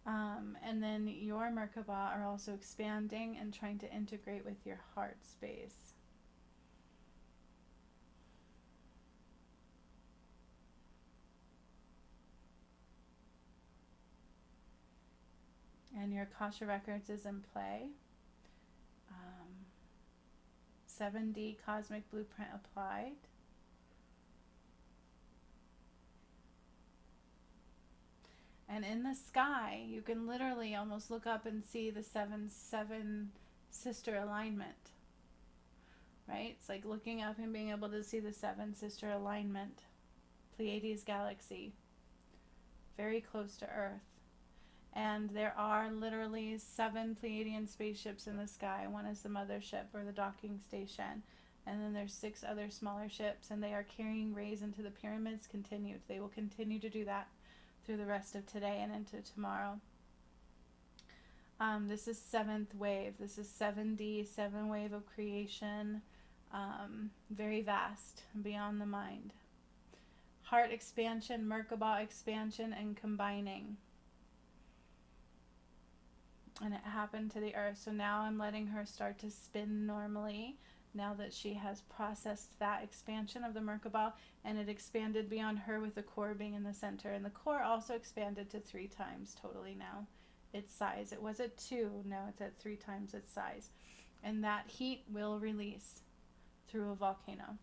Speaker 1: And then your Merkabah are also expanding and trying to integrate with your heart space. And your Akasha Records is in play. 7D Cosmic Blueprint applied. And in the sky, you can literally almost look up and see the 7-7 sister alignment. Right? It's like looking up and being able to see the 7 sister alignment. Pleiades galaxy. Very close to Earth. And there are literally 7 Pleiadian spaceships in the sky. One is the mothership or the docking station. And then there's 6 other smaller ships, and they are carrying rays into the pyramids continued. They will continue to do that through the rest of today and into tomorrow. This is 7th wave. This is 7D, 7 wave of creation. Very vast, beyond the mind. Heart expansion, Merkabah expansion, and combining. And it happened to the earth. So now I'm letting her start to spin normally, now that she has processed that expansion of the Merkabah, and it expanded beyond her with the core being in the center. And the core also expanded to 3 times totally now its size. It was at 2, now it's at 3 times its size. And that heat will release through a volcano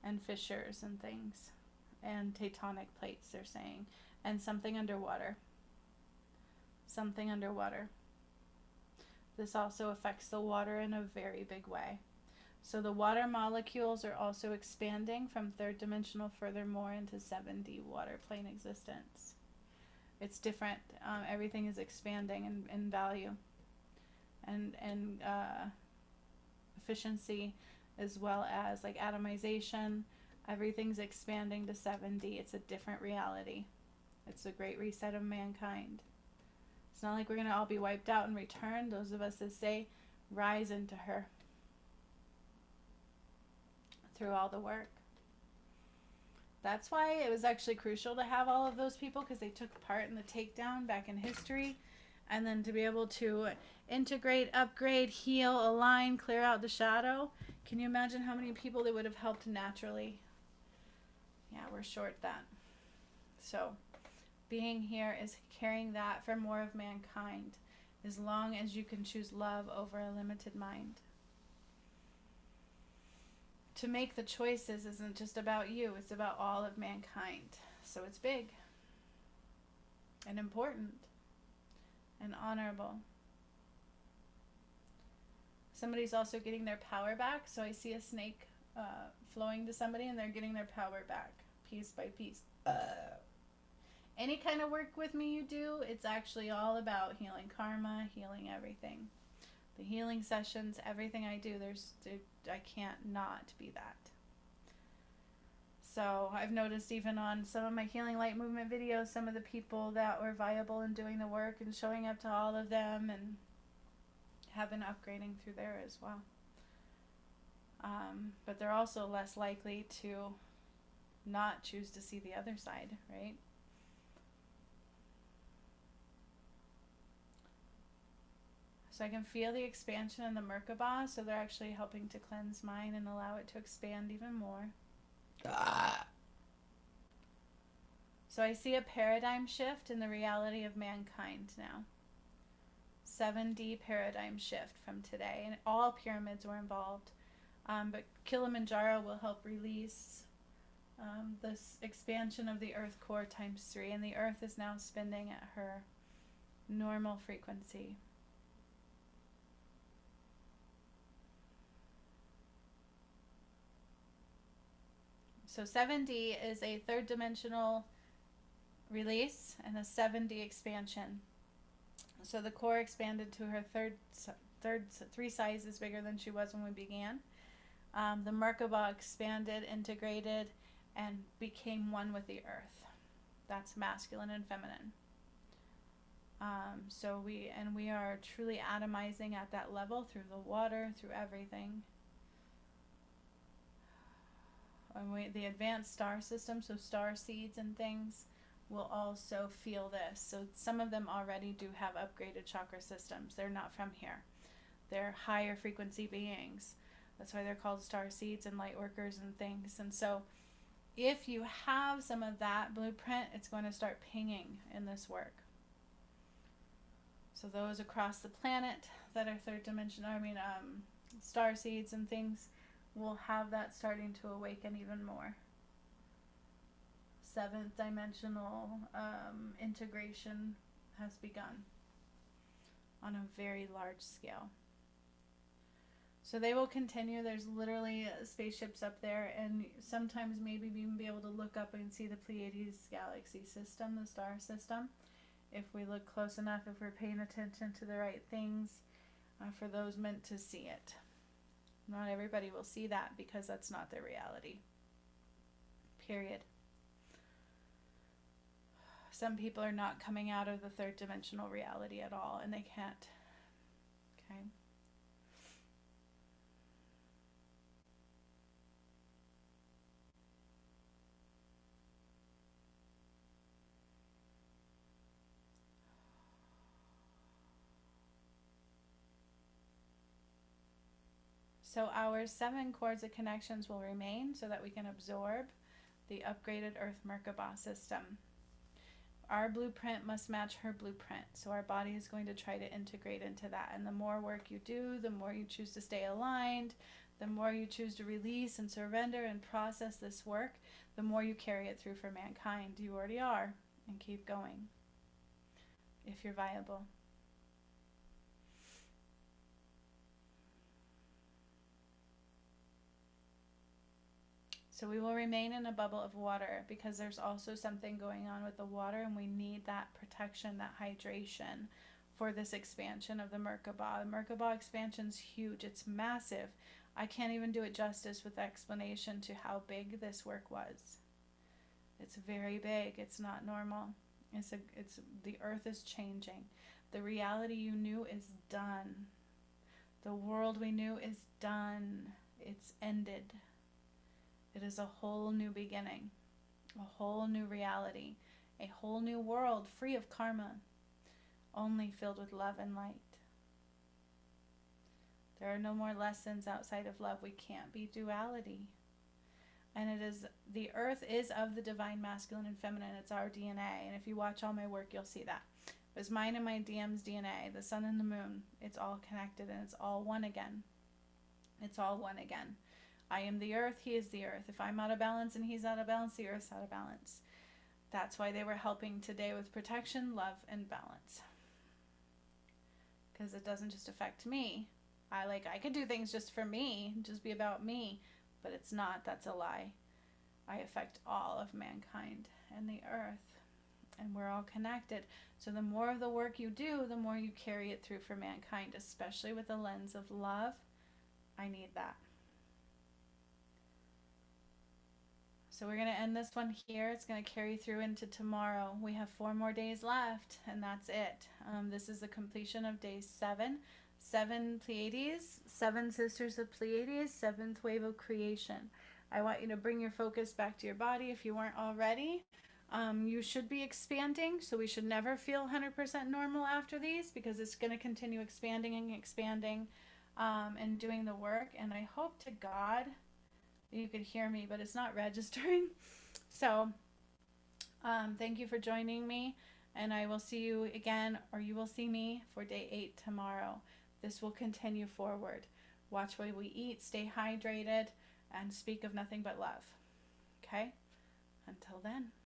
Speaker 1: and fissures and things and tectonic plates, they're saying, and something underwater. something underwater. This also affects the water in a very big way. So the water molecules are also expanding from third dimensional furthermore into 7D water plane existence. It's different. Everything is expanding in value and efficiency, as well as like atomization. Everything's expanding to 7D. It's a different reality. It's a great reset of mankind. It's not like we're going to all be wiped out and return. Those of us that say, rise into her through all the work. That's why it was actually crucial to have all of those people, because they took part in the takedown back in history. And then to be able to integrate, upgrade, heal, align, clear out the shadow. Can you imagine how many people they would have helped naturally? Yeah, we're short that. So being here is carrying that for more of mankind, as long as you can choose love over a limited mind. To make the choices isn't just about you, it's about all of mankind. So it's big and important and honorable. Somebody's also getting their power back. So I see a snake flowing to somebody, and they're getting their power back piece by piece. Any kind of work with me you do, it's actually all about healing karma, healing everything. The healing sessions, everything I do, I can't not be that. So I've noticed even on some of my healing light movement videos, some of the people that were viable in doing the work and showing up to all of them, and have been upgrading through there as well. But they're also less likely to not choose to see the other side, right? So I can feel the expansion in the Merkabah, so they're actually helping to cleanse mine and allow it to expand even more. So I see a paradigm shift in the reality of mankind now. 7D paradigm shift from today, and all pyramids were involved. But Kilimanjaro will help release this expansion of the earth core times 3, and the earth is now spinning at her normal frequency. So 7D is a third dimensional release and a 7D expansion. So the core expanded to her third 3 sizes bigger than she was when we began. The Merkabah expanded, integrated, and became one with the earth. That's masculine and feminine. So we are truly atomizing at that level through the water, through everything. And the advanced star system, so star seeds and things, will also feel this. So some of them already do have upgraded chakra systems. They're not from here. They're higher frequency beings. That's why they're called star seeds and light workers and things. And so if you have some of that blueprint, it's going to start pinging in this work. So those across the planet that are third dimension, star seeds and things, will have that starting to awaken even more. 7th dimensional integration has begun on a very large scale. So they will continue. There's literally spaceships up there, and sometimes maybe even be able to look up and see the Pleiades galaxy system, the star system, if we look close enough, if we're paying attention to the right things, for those meant to see it. Not everybody will see that, because that's not their reality. Period. Some people are not coming out of the third dimensional reality at all, and they can't. Okay. So our 7 cords of connections will remain so that we can absorb the upgraded Earth Merkabah system. Our blueprint must match her blueprint. So our body is going to try to integrate into that. And the more work you do, the more you choose to stay aligned, the more you choose to release and surrender and process this work, the more you carry it through for mankind. You already are, and keep going. if you're viable. So we will remain in a bubble of water because there's also something going on with the water, and we need that protection, that hydration for this expansion of the Merkabah. The Merkabah expansion is huge. It's massive. I can't even do it justice with explanation to how big this work was. It's very big. It's not normal. It's the earth is changing. The reality you knew is done. The world we knew is done. It's ended. It is a whole new beginning, a whole new reality, a whole new world free of karma, only filled with love and light. There are no more lessons outside of love. We can't be duality. And it is, the earth is of the divine masculine and feminine. It's our DNA. And if you watch all my work, you'll see that. It's mine and my DM's DNA, the sun and the moon. It's all connected and it's all one again. It's all one again. I am the earth, he is the earth. If I'm out of balance and he's out of balance, the earth's out of balance. That's why they were helping today with protection, love, and balance. Because it doesn't just affect me. I could do things just for me, just be about me, but it's not. That's a lie. I affect all of mankind and the earth, and we're all connected. So the more of the work you do, the more you carry it through for mankind, especially with the lens of love. I need that. So we're going to end this one here. It's going to carry through into tomorrow. We have 4 more days left, and that's it. This is the completion of day 7. 7 Pleiades, 7 sisters of Pleiades, 7th wave of creation. I want you to bring your focus back to your body if you weren't already. You should be expanding, so we should never feel 100% normal after these, because it's going to continue expanding and expanding and doing the work. And I hope to God you could hear me, but it's not registering. So thank you for joining me, and I will see you again, or you will see me for day 8 tomorrow. This will continue forward. Watch what we eat, stay hydrated, and speak of nothing but love. Okay? Until then.